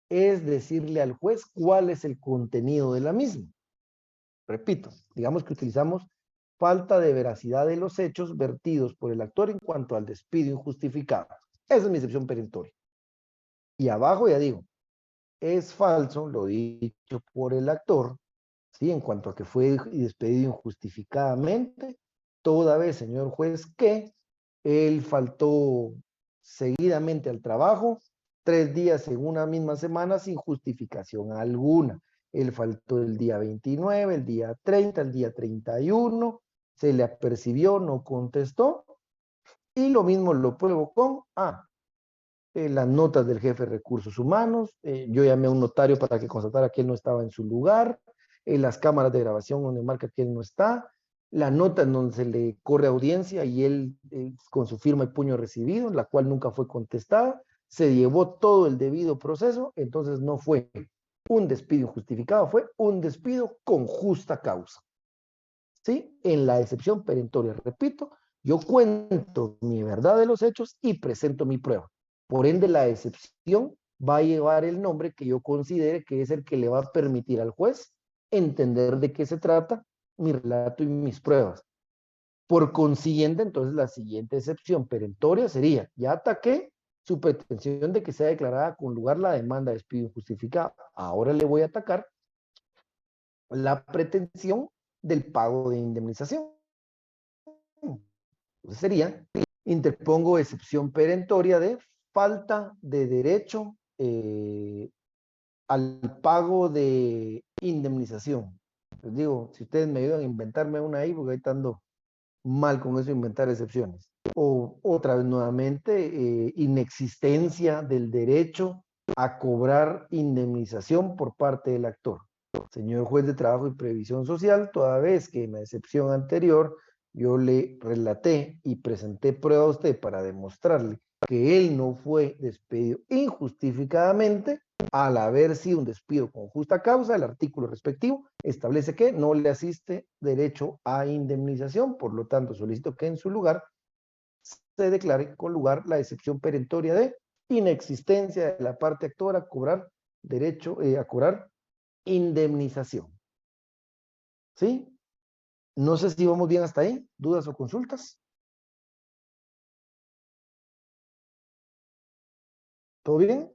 es decirle al juez cuál es el contenido de la misma. Repito, digamos que utilizamos falta de veracidad de los hechos vertidos por el actor en cuanto al despido injustificado. Esa es mi excepción perentoria. Y abajo ya digo, es falso lo dicho por el actor, ¿sí? En cuanto a que fue despedido injustificadamente, toda vez, señor juez, que él faltó seguidamente al trabajo 3 días en una misma semana sin justificación alguna. Él faltó el día 29, el día 30, el día 31, se le apercibió, no contestó, y lo mismo lo pruebo con las notas del jefe de recursos humanos. Yo llamé a un notario para que constatara que él no estaba en su lugar, las cámaras de grabación donde marca que él no está, la nota en donde se le corre audiencia y él con su firma y puño recibido, la cual nunca fue contestada, se llevó todo el debido proceso, entonces no fue un despido injustificado, fue un despido con justa causa. ¿Sí? En la excepción perentoria, repito, yo cuento mi verdad de los hechos y presento mi prueba. Por ende, la excepción va a llevar el nombre que yo considere que es el que le va a permitir al juez entender de qué se trata mi relato y mis pruebas. Por consiguiente, entonces la siguiente excepción perentoria sería, ya ataqué su pretensión de que sea declarada con lugar la demanda de despido injustificado. Ahora le voy a atacar la pretensión del pago de indemnización. Entonces sería, interpongo excepción perentoria de falta de derecho al pago de indemnización. Les digo, si ustedes me ayudan a inventarme una ahí, porque ahí ando mal con eso de inventar excepciones. O otra vez nuevamente, inexistencia del derecho a cobrar indemnización por parte del actor. Señor juez de trabajo y previsión social, toda vez que en la excepción anterior yo le relaté y presenté prueba a usted para demostrarle que él no fue despedido injustificadamente, al haber sido un despido con justa causa, el artículo respectivo establece que no le asiste derecho a indemnización, por lo tanto solicito que en su lugar se declare con lugar la excepción perentoria de inexistencia de la parte actora a cobrar derecho a cobrar indemnización. ¿Sí? No sé si vamos bien hasta ahí. ¿Dudas o consultas? ¿Todo bien?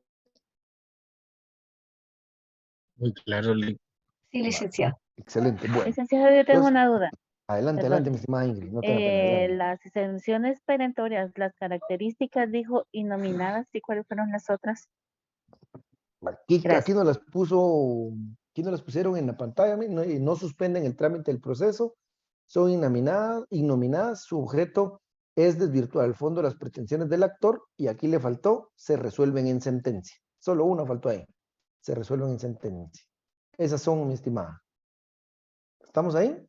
Muy claro, Sí, licenciado. Excelente. Bueno, Licenciado, yo tengo entonces, una duda. adelante, Perdón. adelante, mi estimada Ingrid. No tenga pena, adelante. Las exenciones perentorias, las características, dijo, innominadas, ¿y cuáles fueron las otras? Aquí Gracias. nos las puso, aquí nos las pusieron en la pantalla, no suspenden el trámite del proceso, son innominadas, su objeto es desvirtuar al fondo las pretensiones del actor y aquí le faltó, se resuelven en sentencia. Solo una faltó ahí, se resuelven en sentencia. Esas son, mi estimada. ¿Estamos ahí?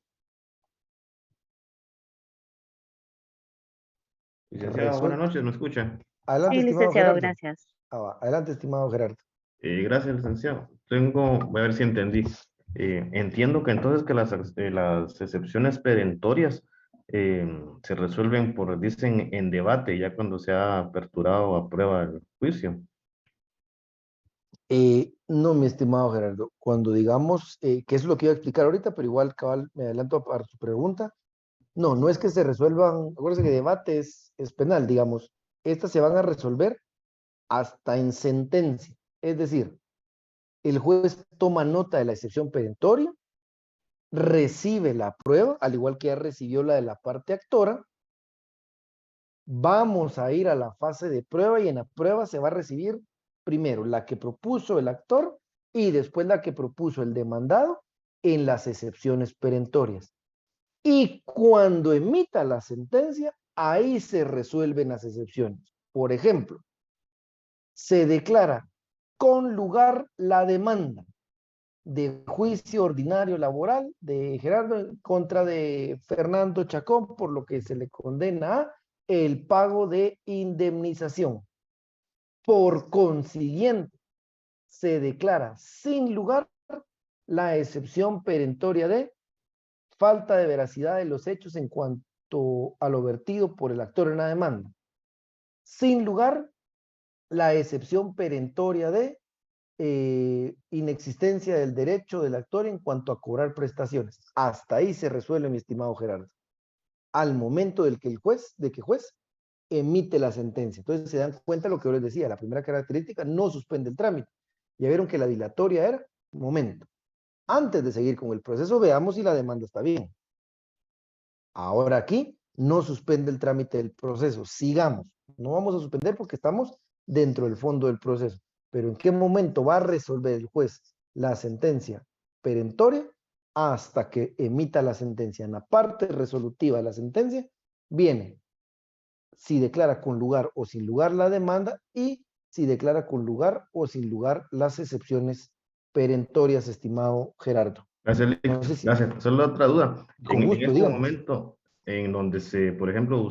Licenciado, buenas noches, ¿me escucha? Adelante, Sí, estimado licenciado, Gerardo. gracias. Adelante, estimado Gerardo. Gracias, licenciado. Voy a ver si entendí. Entiendo que entonces que las excepciones perentorias se resuelven dicen, en debate, ya cuando se ha aperturado a prueba el juicio. No, mi estimado Gerardo, cuando digamos, que es lo que iba a explicar ahorita, pero igual, cabal, me adelanto a su pregunta. No es que se resuelvan, acuérdense que debate es penal, digamos. Estas se van a resolver hasta en sentencia. Es decir, el juez toma nota de la excepción perentoria, recibe la prueba, al igual que ya recibió la de la parte actora. Vamos a ir a la fase de prueba y en la prueba se va a recibir primero la que propuso el actor y después la que propuso el demandado en las excepciones perentorias. Y cuando emita la sentencia, ahí se resuelven las excepciones. Por ejemplo, se declara con lugar la demanda de juicio ordinario laboral de Gerardo en contra de Fernando Chacón, por lo que se le condena a el pago de indemnización. Por consiguiente, se declara sin lugar la excepción perentoria de falta de veracidad de los hechos en cuanto a lo vertido por el actor en la demanda. Sin lugar la excepción perentoria de inexistencia del derecho del actor en cuanto a cobrar prestaciones. Hasta ahí se resuelve, mi estimado Gerardo. Al momento de que el juez emite la sentencia. Entonces se dan cuenta de lo que yo les decía, la primera característica, no suspende el trámite. Ya vieron que la dilatoria era, momento, antes de seguir con el proceso, veamos si la demanda está bien. Ahora aquí, no suspende el trámite del proceso, sigamos. No vamos a suspender porque estamos dentro del fondo del proceso. Pero ¿en qué momento va a resolver el juez la sentencia perentoria? Hasta que emita la sentencia. En la parte resolutiva de la sentencia viene si declara con lugar o sin lugar la demanda y si declara con lugar o sin lugar las excepciones perentorias, estimado Gerardo. Gracias, No sé si- gracias. Solo otra duda. Con En gusto, este díganos. momento en donde por ejemplo,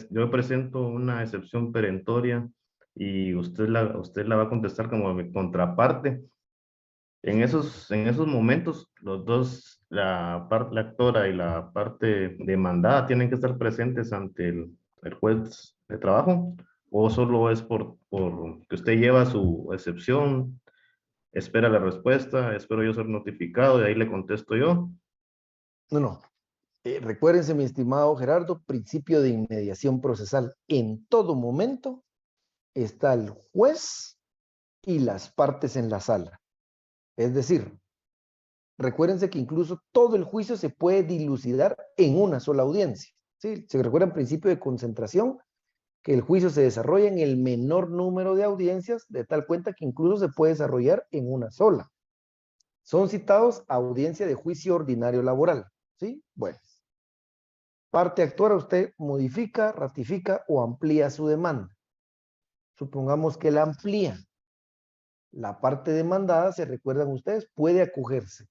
yo presento una excepción perentoria y usted la va a contestar como mi contraparte. En esos momentos, los dos, la actora y la parte demandada tienen que estar presentes ante el juez de trabajo. ¿O solo es por que usted lleva su excepción, espera la respuesta, espero yo ser notificado y ahí le contesto yo? No. Recuérdense, mi estimado Gerardo, principio de inmediación procesal. En todo momento está el juez y las partes en la sala. Es decir, recuérdense que incluso todo el juicio se puede dilucidar en una sola audiencia. ¿Sí? ¿Se recuerdan principio de concentración? Que el juicio se desarrolla en el menor número de audiencias, de tal cuenta que incluso se puede desarrollar en una sola. Son citados a audiencia de juicio ordinario laboral. ¿Sí? Bueno. Parte actora, usted modifica, ratifica o amplía su demanda. Supongamos que la amplía. La parte demandada, se recuerdan ustedes, puede acogerse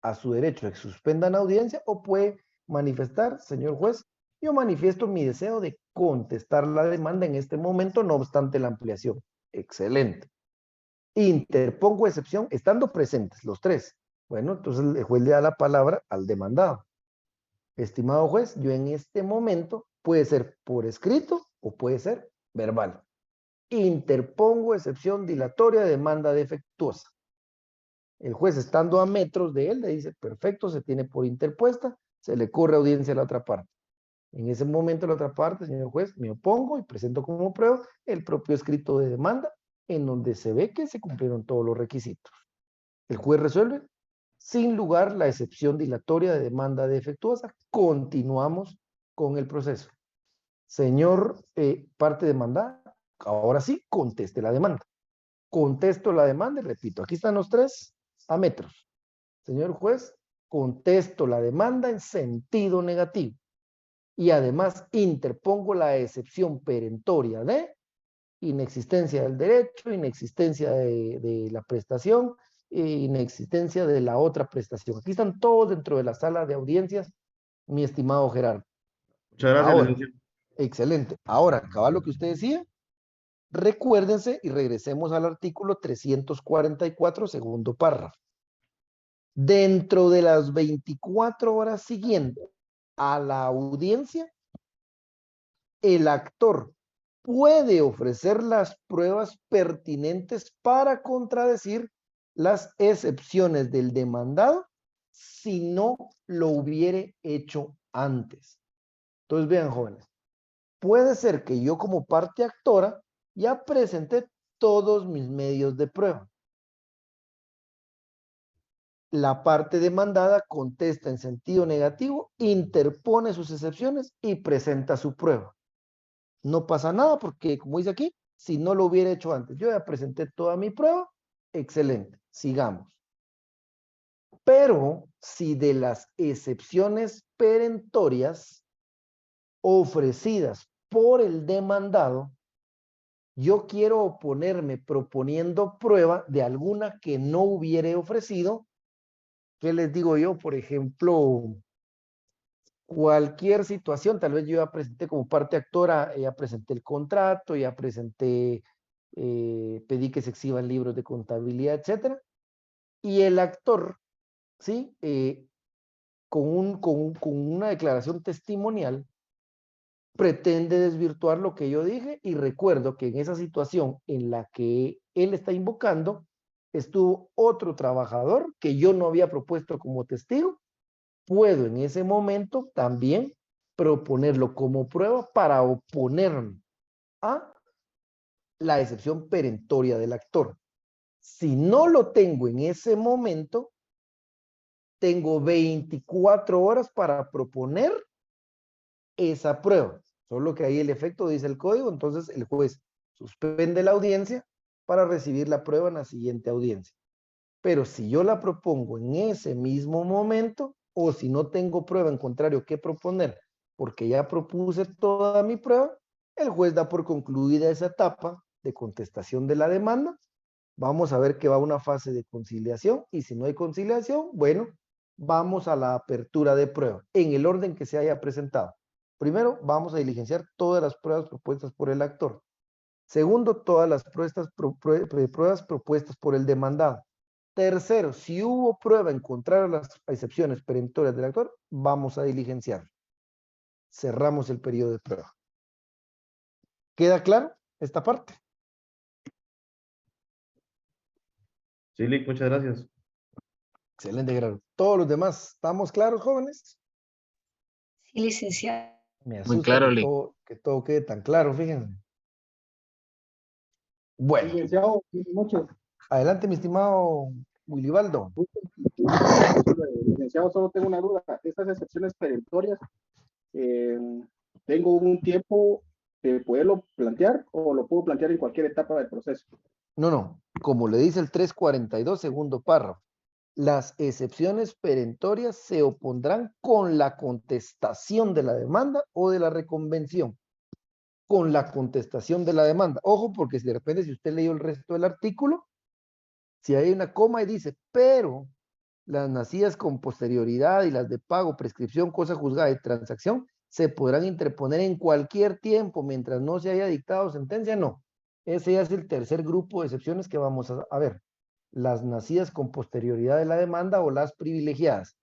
a su derecho de que suspendan audiencia o puede manifestar, señor juez, yo manifiesto mi deseo de contestar la demanda en este momento, no obstante la ampliación. Excelente. Interpongo excepción, estando presentes los tres. Bueno, entonces el juez le da la palabra al demandado. Estimado juez, yo en este momento, puede ser por escrito o puede ser verbal. Interpongo excepción dilatoria de demanda defectuosa. El juez, estando a metros de él, le dice, perfecto, se tiene por interpuesta, se le corre audiencia a la otra parte. En ese momento, la otra parte, señor juez, me opongo y presento como prueba el propio escrito de demanda, en donde se ve que se cumplieron todos los requisitos. El juez resuelve, sin lugar la excepción dilatoria de demanda defectuosa. Continuamos con el proceso. Señor parte demandada, ahora sí, conteste la demanda. Contesto la demanda y repito, aquí están los tres a metros. Señor juez, contesto la demanda en sentido negativo. Y además interpongo la excepción perentoria de inexistencia del derecho, inexistencia de la prestación, inexistencia de la otra prestación. Aquí están todos dentro de la sala de audiencias, mi estimado Gerardo. Muchas gracias, Ahora, licenciado. excelente. Ahora, acaba lo que usted decía. Recuérdense y regresemos al artículo 344, segundo párrafo. Dentro de las 24 horas siguientes a la audiencia, el actor puede ofrecer las pruebas pertinentes para contradecir las excepciones del demandado si no lo hubiere hecho antes. Entonces, vean, jóvenes, puede ser que yo como parte actora ya presenté todos mis medios de prueba. La parte demandada contesta en sentido negativo, interpone sus excepciones y presenta su prueba. No pasa nada porque, como dice aquí, si no lo hubiera hecho antes, yo ya presenté toda mi prueba, excelente, sigamos. Pero si de las excepciones perentorias ofrecidas por el demandado, yo quiero oponerme proponiendo prueba de alguna que no hubiere ofrecido, ¿qué les digo yo? Por ejemplo, cualquier situación, tal vez yo ya presenté como parte actora, ya presenté el contrato, ya presenté, pedí que se exhiban libros de contabilidad, etcétera, y el actor, ¿sí? Con una declaración testimonial, pretende desvirtuar lo que yo dije, y recuerdo que en esa situación en la que él está invocando, estuvo otro trabajador que yo no había propuesto como testigo. Puedo en ese momento también proponerlo como prueba para oponerme a la excepción perentoria del actor. Si no lo tengo en ese momento, tengo 24 horas para proponer esa prueba. Solo que ahí el efecto dice el código, entonces el juez suspende la audiencia para recibir la prueba en la siguiente audiencia. Pero si yo la propongo en ese mismo momento, o si no tengo prueba en contrario que proponer, porque ya propuse toda mi prueba, el juez da por concluida esa etapa de contestación de la demanda. Vamos a ver que va a una fase de conciliación, y si no hay conciliación, bueno, vamos a la apertura de prueba, en el orden que se haya presentado. Primero, vamos a diligenciar todas las pruebas propuestas por el actor. Segundo, todas las pruebas propuestas por el demandado. Tercero, si hubo prueba en contrario a las excepciones perentorias del actor, vamos a diligenciar. Cerramos el periodo de prueba. ¿Queda claro? esta parte. Sí, Lick, muchas gracias. Excelente, Gerardo. Todos los demás, ¿estamos claros, jóvenes? Sí, licenciado. Me Muy asusta claro, que Lick. todo quede tan claro, fíjense. Bueno, Licenciado, buenas noches. adelante, mi estimado Willibaldo. Licenciado, solo tengo una duda. Estas excepciones perentorias, ¿tengo un tiempo de poderlo plantear o lo puedo plantear en cualquier etapa del proceso? No, como le dice el 342, segundo párrafo, las excepciones perentorias se opondrán con la contestación de la demanda o de la reconvención. Con la contestación de la demanda. Ojo, porque si de repente, si usted leyó el resto del artículo, si hay una coma y dice, pero las nacidas con posterioridad y las de pago, prescripción, cosa juzgada y transacción, se podrán interponer en cualquier tiempo mientras no se haya dictado sentencia, no. Ese ya es el tercer grupo de excepciones que vamos a ver. Las nacidas con posterioridad de la demanda o las privilegiadas.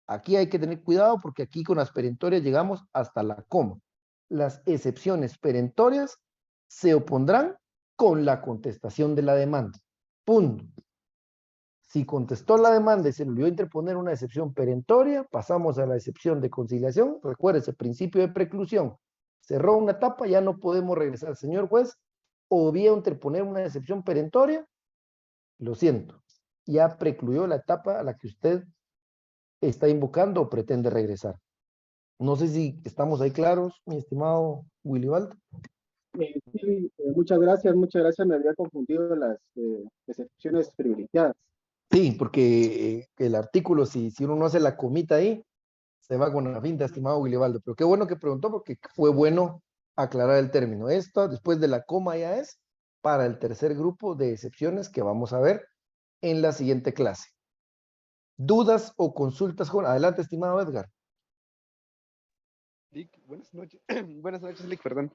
Aquí hay que tener cuidado porque aquí con las perentorias llegamos hasta la coma. Las excepciones perentorias se opondrán con la contestación de la demanda. Punto. Si contestó la demanda y se le olvidó interponer una excepción perentoria, pasamos a la excepción de conciliación. Recuérdese, principio de preclusión. Cerró una etapa, ya no podemos regresar. Señor juez, obvió interponer una excepción perentoria, lo siento, ya precluyó la etapa a la que usted está invocando o pretende regresar. No sé si estamos ahí claros, mi estimado Willy Baldo. Sí, muchas gracias, me había confundido las excepciones privilegiadas. Sí, porque el artículo, si uno no hace la comita ahí, se va con la finta, estimado Willy Baldo. Pero qué bueno que preguntó, porque fue bueno aclarar el término. Esto, después de la coma, ya es para el tercer grupo de excepciones que vamos a ver en la siguiente clase. ¿Dudas o consultas? Adelante, estimado Edgar. Lick, buenas noches. Buenas noches, Lick, perdón.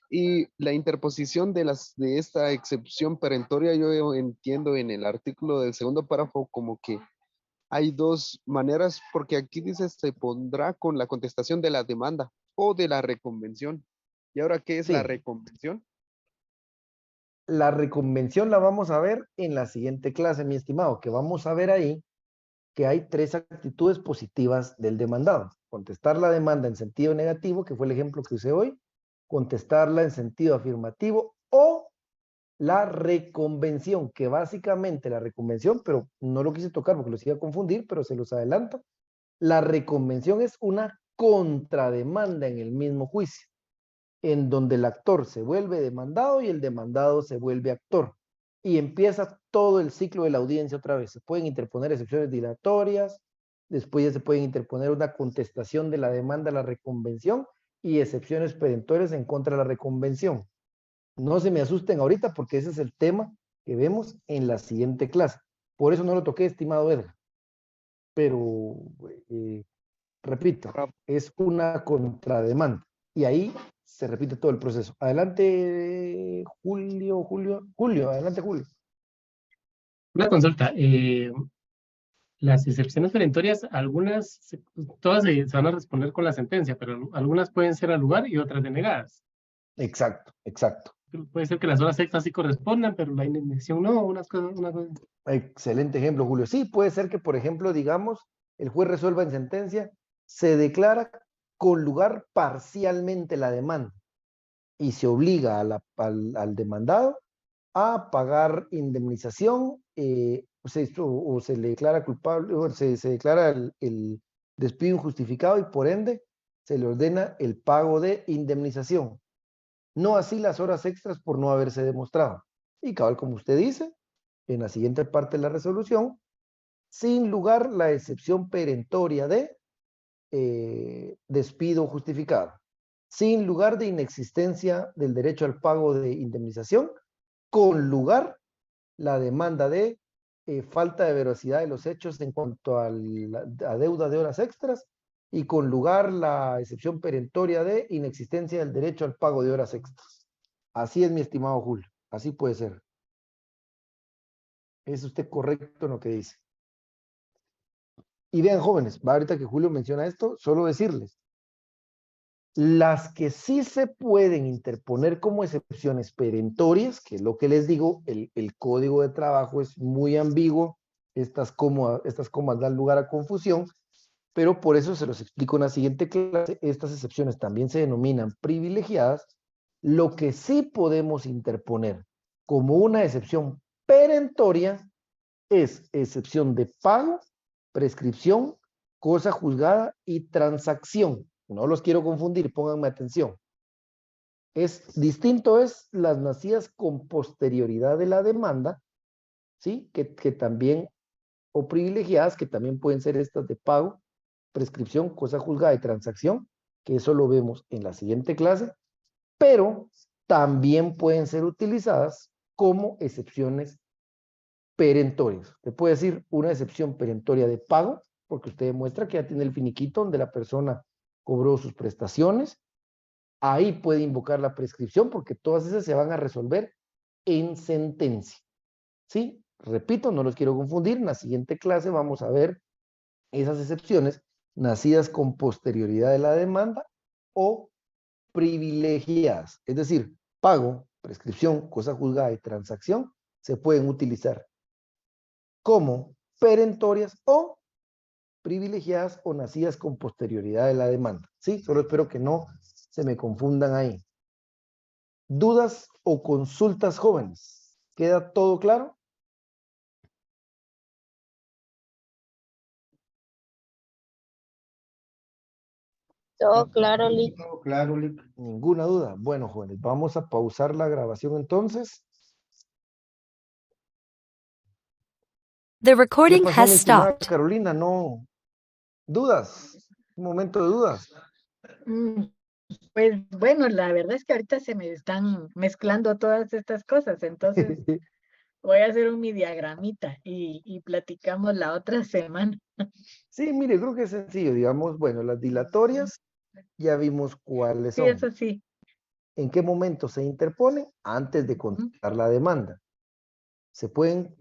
Y la interposición de esta excepción perentoria, yo entiendo en el artículo del segundo párrafo como que hay dos maneras, porque aquí dice se pondrá con la contestación de la demanda o de la reconvención. ¿Y ahora qué es la Sí. reconvención? La reconvención la vamos a ver en la siguiente clase, mi estimado, que vamos a ver ahí que hay tres actitudes positivas del demandado. Contestar la demanda en sentido negativo, que fue el ejemplo que usé hoy, contestarla en sentido afirmativo o la reconvención, que básicamente la reconvención, pero no lo quise tocar porque los iba a confundir, pero se los adelanto. La reconvención es una contrademanda en el mismo juicio, en donde el actor se vuelve demandado y el demandado se vuelve actor. Y empieza todo el ciclo de la audiencia otra vez. Se pueden interponer excepciones dilatorias, después ya se pueden interponer una contestación de la demanda a la reconvención y excepciones perentorias en contra de la reconvención. No se me asusten ahorita porque ese es el tema que vemos en la siguiente clase. Por eso no lo toqué, estimado Edgar. Pero, repito, es una contrademanda. Y ahí se repite todo el proceso. Adelante, Julio, adelante, Julio. Una consulta. Las excepciones perentorias, todas se van a responder con la sentencia, pero algunas pueden ser al lugar y otras denegadas. Exacto. Puede ser que las horas extras sí correspondan, pero la indemnización no, una cosa. Excelente ejemplo, Julio. Sí, puede ser que, por ejemplo, digamos, el juez resuelva en sentencia, se declara con lugar parcialmente la demanda y se obliga al demandado a pagar indemnización o se le declara culpable, o se declara el despido injustificado y por ende se le ordena el pago de indemnización. No así las horas extras por no haberse demostrado. Y cabal, como usted dice, en la siguiente parte de la resolución, sin lugar la excepción perentoria de despido justificado, sin lugar de inexistencia del derecho al pago de indemnización, con lugar la demanda de falta de veracidad de los hechos en cuanto a deuda de horas extras y con lugar la excepción perentoria de inexistencia del derecho al pago de horas extras. Así es, mi estimado Julio, así puede ser. ¿Es usted correcto en lo que dice? Y vean, jóvenes, ahorita que Julio menciona esto, solo decirles, Las que sí se pueden interponer como excepciones perentorias, que es lo que les digo, el código de trabajo es muy ambiguo, estas comas dan lugar a confusión, pero por eso se los explico en la siguiente clase. Estas excepciones también se denominan privilegiadas. Lo que sí podemos interponer como una excepción perentoria es excepción de pago, prescripción, cosa juzgada y transacción. No los quiero confundir, pónganme atención. Distinto es las nacidas con posterioridad de la demanda, ¿sí? Que también, o privilegiadas, que también pueden ser estas de pago, prescripción, cosa juzgada y transacción, que eso lo vemos en la siguiente clase, pero también pueden ser utilizadas como excepciones perentorias. Te puede decir una excepción perentoria de pago, porque usted demuestra que ya tiene el finiquito donde la persona cobró sus prestaciones. Ahí puede invocar la prescripción, porque todas esas se van a resolver en sentencia. ¿Sí? Repito, no los quiero confundir. En la siguiente clase vamos a ver esas excepciones nacidas con posterioridad de la demanda o privilegiadas. Es decir, pago, prescripción, cosa juzgada y transacción se pueden utilizar como perentorias o privilegiadas o nacidas con posterioridad de la demanda. ¿Sí? Solo espero que no se me confundan ahí. ¿Dudas o consultas, jóvenes? ¿Queda todo claro? Todo claro, Lick. Todo claro, Lick. Ninguna duda. Bueno, jóvenes, vamos a pausar la grabación entonces. The ¿Qué recording pasó, has mi estimada stopped. Carolina? No. ¿Dudas? Un momento de dudas. Pues bueno, la verdad es que ahorita se me están mezclando todas estas cosas, entonces voy a hacer un mi diagramita y platicamos la otra semana. Sí, mire, creo que es sencillo, digamos, bueno, las dilatorias ya vimos cuáles Sí, son. eso sí. ¿En qué momento se interpone? Antes de contestar la demanda. Se pueden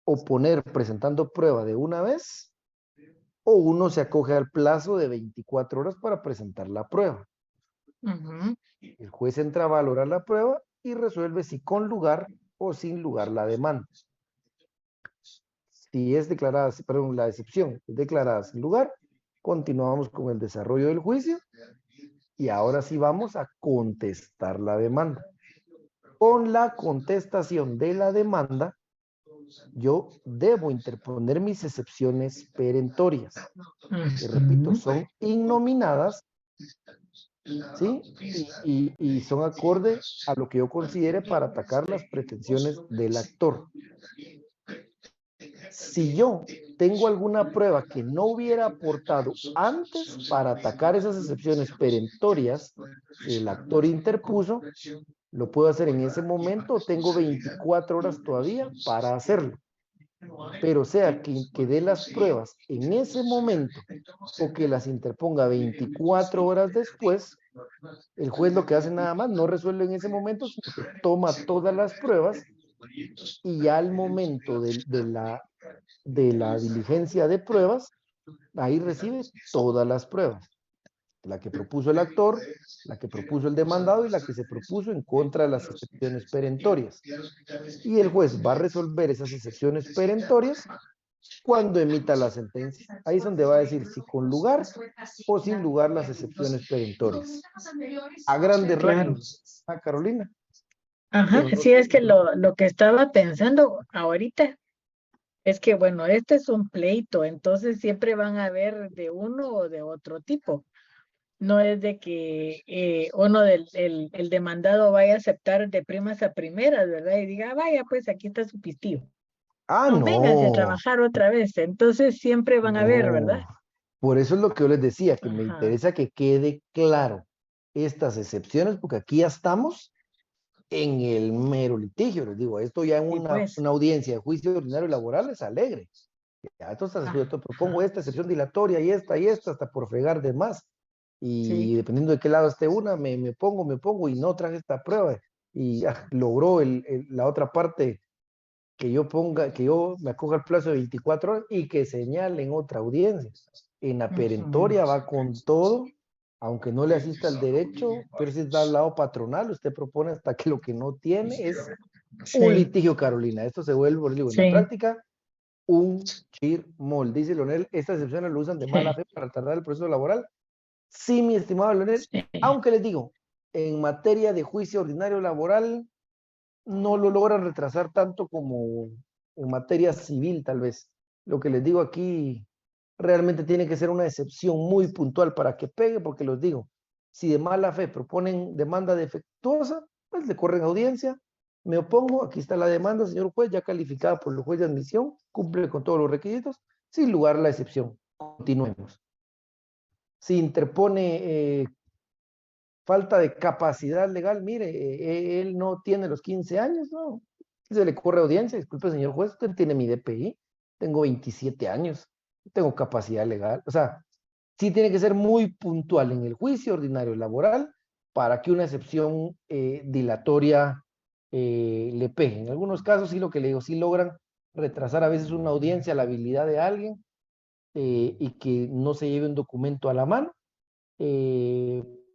oponer presentando prueba de una vez o uno se acoge al plazo de 24 horas para presentar la prueba. El juez entra a valorar la prueba y resuelve si con lugar o sin lugar la demanda. Si es declarada, perdón, la excepción es declarada sin lugar, continuamos con el desarrollo del juicio y ahora sí vamos a contestar la demanda. Con la contestación de la demanda, yo debo interponer mis excepciones perentorias, que repito, son innominadas, ¿sí? Y son acorde a lo que yo considere para atacar las pretensiones del actor. Si yo tengo alguna prueba que no hubiera aportado antes para atacar esas excepciones perentorias que el actor interpuso, lo puedo hacer en ese momento, tengo 24 horas todavía para hacerlo. Pero sea que dé las pruebas en ese momento o que las interponga 24 horas después, el juez lo que hace nada más, no resuelve en ese momento, sino que toma todas las pruebas y ya al momento de la diligencia de pruebas, ahí recibe todas las pruebas. La que propuso el actor, la que propuso el demandado y la que se propuso en contra de las excepciones perentorias. Y el juez va a resolver esas excepciones perentorias cuando emita la sentencia. Ahí es donde va a decir si con lugar o sin lugar las excepciones perentorias. A grandes rasgos, Carolina. Ajá, Pero no sí, sé. es que lo que estaba pensando ahorita es que, bueno, este es un pleito, entonces siempre van a haber de uno o de otro tipo. No es de que el demandado vaya a aceptar de primas a primeras, ¿verdad? Y diga, vaya, pues aquí está su pistillo. Ah, No, véngase a no. trabajar otra vez. Entonces siempre van a ver, ¿verdad? No. Por eso es lo que yo les decía, que me Ajá. interesa que quede claro estas excepciones, porque aquí ya estamos en el mero litigio. Les digo, esto ya en Sí, pues. una audiencia de juicio ordinario laboral es alegre. Ya, entonces yo te propongo esta excepción dilatoria y esta, hasta por fregar de más. Y Sí. dependiendo de qué lado esté una, me pongo y no traje esta prueba. Y logró la otra parte que yo me acoja al plazo de 24 horas y que señalen otra audiencia. En la perentoria va con todo aunque no le asista el derecho, pero si está al lado patronal, usted propone hasta que lo que no tiene es un Sí, litigio, Carolina. Esto se vuelve, por digo, en la sí, práctica, un chirmol. Dice Leonel, estas excepciones lo usan de mala fe para retardar el proceso laboral. Sí, mi estimado Leonel, sí. aunque les digo, en materia de juicio ordinario laboral, no lo logran retrasar tanto como en materia civil, tal vez. Lo que les digo aquí realmente tiene que ser una excepción muy puntual para que pegue, porque los digo, si de mala fe proponen demanda defectuosa, pues le corren audiencia, me opongo, aquí está la demanda, señor juez, ya calificada por el juez de admisión, cumple con todos los requisitos, sin lugar a la excepción. Continuemos. Si interpone falta de capacidad legal, mire, él no tiene los 15 años, ¿no? Se le corre audiencia, disculpe, señor juez, usted tiene mi DPI, tengo 27 años, tengo capacidad legal, o sea, sí tiene que ser muy puntual en el juicio ordinario laboral para que una excepción dilatoria le pegue. En algunos casos, sí, lo que le digo, sí logran retrasar a veces una audiencia, la habilidad de alguien y que no se lleve un documento a la mano,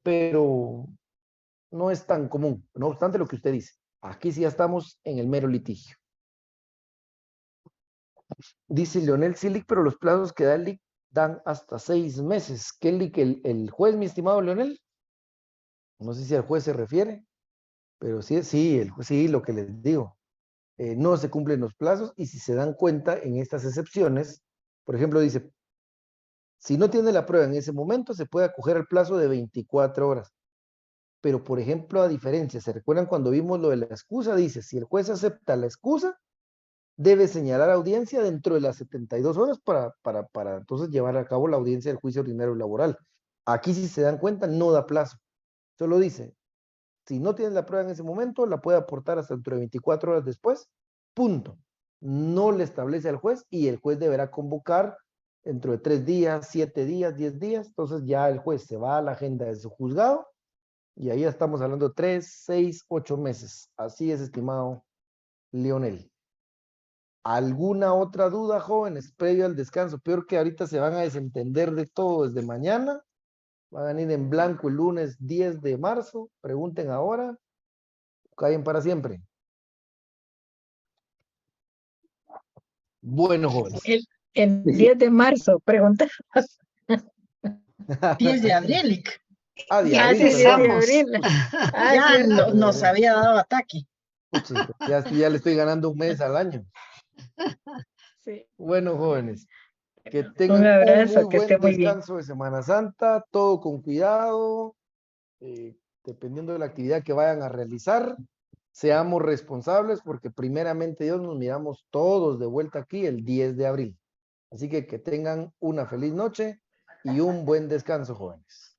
pero no es tan común, no obstante lo que usted dice. Aquí sí ya estamos en el mero litigio. Dice Leonel Silic, pero los plazos que da el LIC dan hasta 6 meses. ¿Qué LIC? El juez, mi estimado Leonel? No sé si al juez se refiere, pero sí, sí, lo que les digo. No se cumplen los plazos y si se dan cuenta en estas excepciones, por ejemplo, dice, si no tiene la prueba en ese momento, se puede acoger al plazo de 24 horas. Pero, por ejemplo, a diferencia, ¿se recuerdan cuando vimos lo de la excusa? Dice, si el juez acepta la excusa, debe señalar audiencia dentro de las 72 horas para entonces llevar a cabo la audiencia del juicio ordinario laboral. Aquí, si se dan cuenta, no da plazo. Solo dice, si no tienes la prueba en ese momento, la puede aportar hasta dentro de 24 horas después. Punto. No le establece al juez y el juez deberá convocar dentro de 3 días, 7 días, 10 días. Entonces ya el juez se va a la agenda de su juzgado y ahí estamos hablando de 3, 6, 8 meses. Así es, estimado Leonel. ¿Alguna otra duda, jóvenes, previo al descanso? Peor que ahorita se van a desentender de todo desde mañana. Van a ir en blanco el lunes 10 de marzo. Pregunten ahora. Callen para siempre. Bueno, jóvenes. El 10 de marzo, preguntamos. 10 de abril. Ah, de Ya abril, cesamos. perdón. Ah, Ya cierto. nos había dado ataque. Puchica, ya le estoy ganando un mes al año. Sí. Bueno, jóvenes, que Un tengan un abrazo, muy que esté buen muy bien. descanso de Semana Santa, todo con cuidado, dependiendo de la actividad que vayan a realizar, seamos responsables porque primeramente Dios nos miramos todos de vuelta aquí el 10 de abril. Así que tengan una feliz noche y un buen descanso, jóvenes.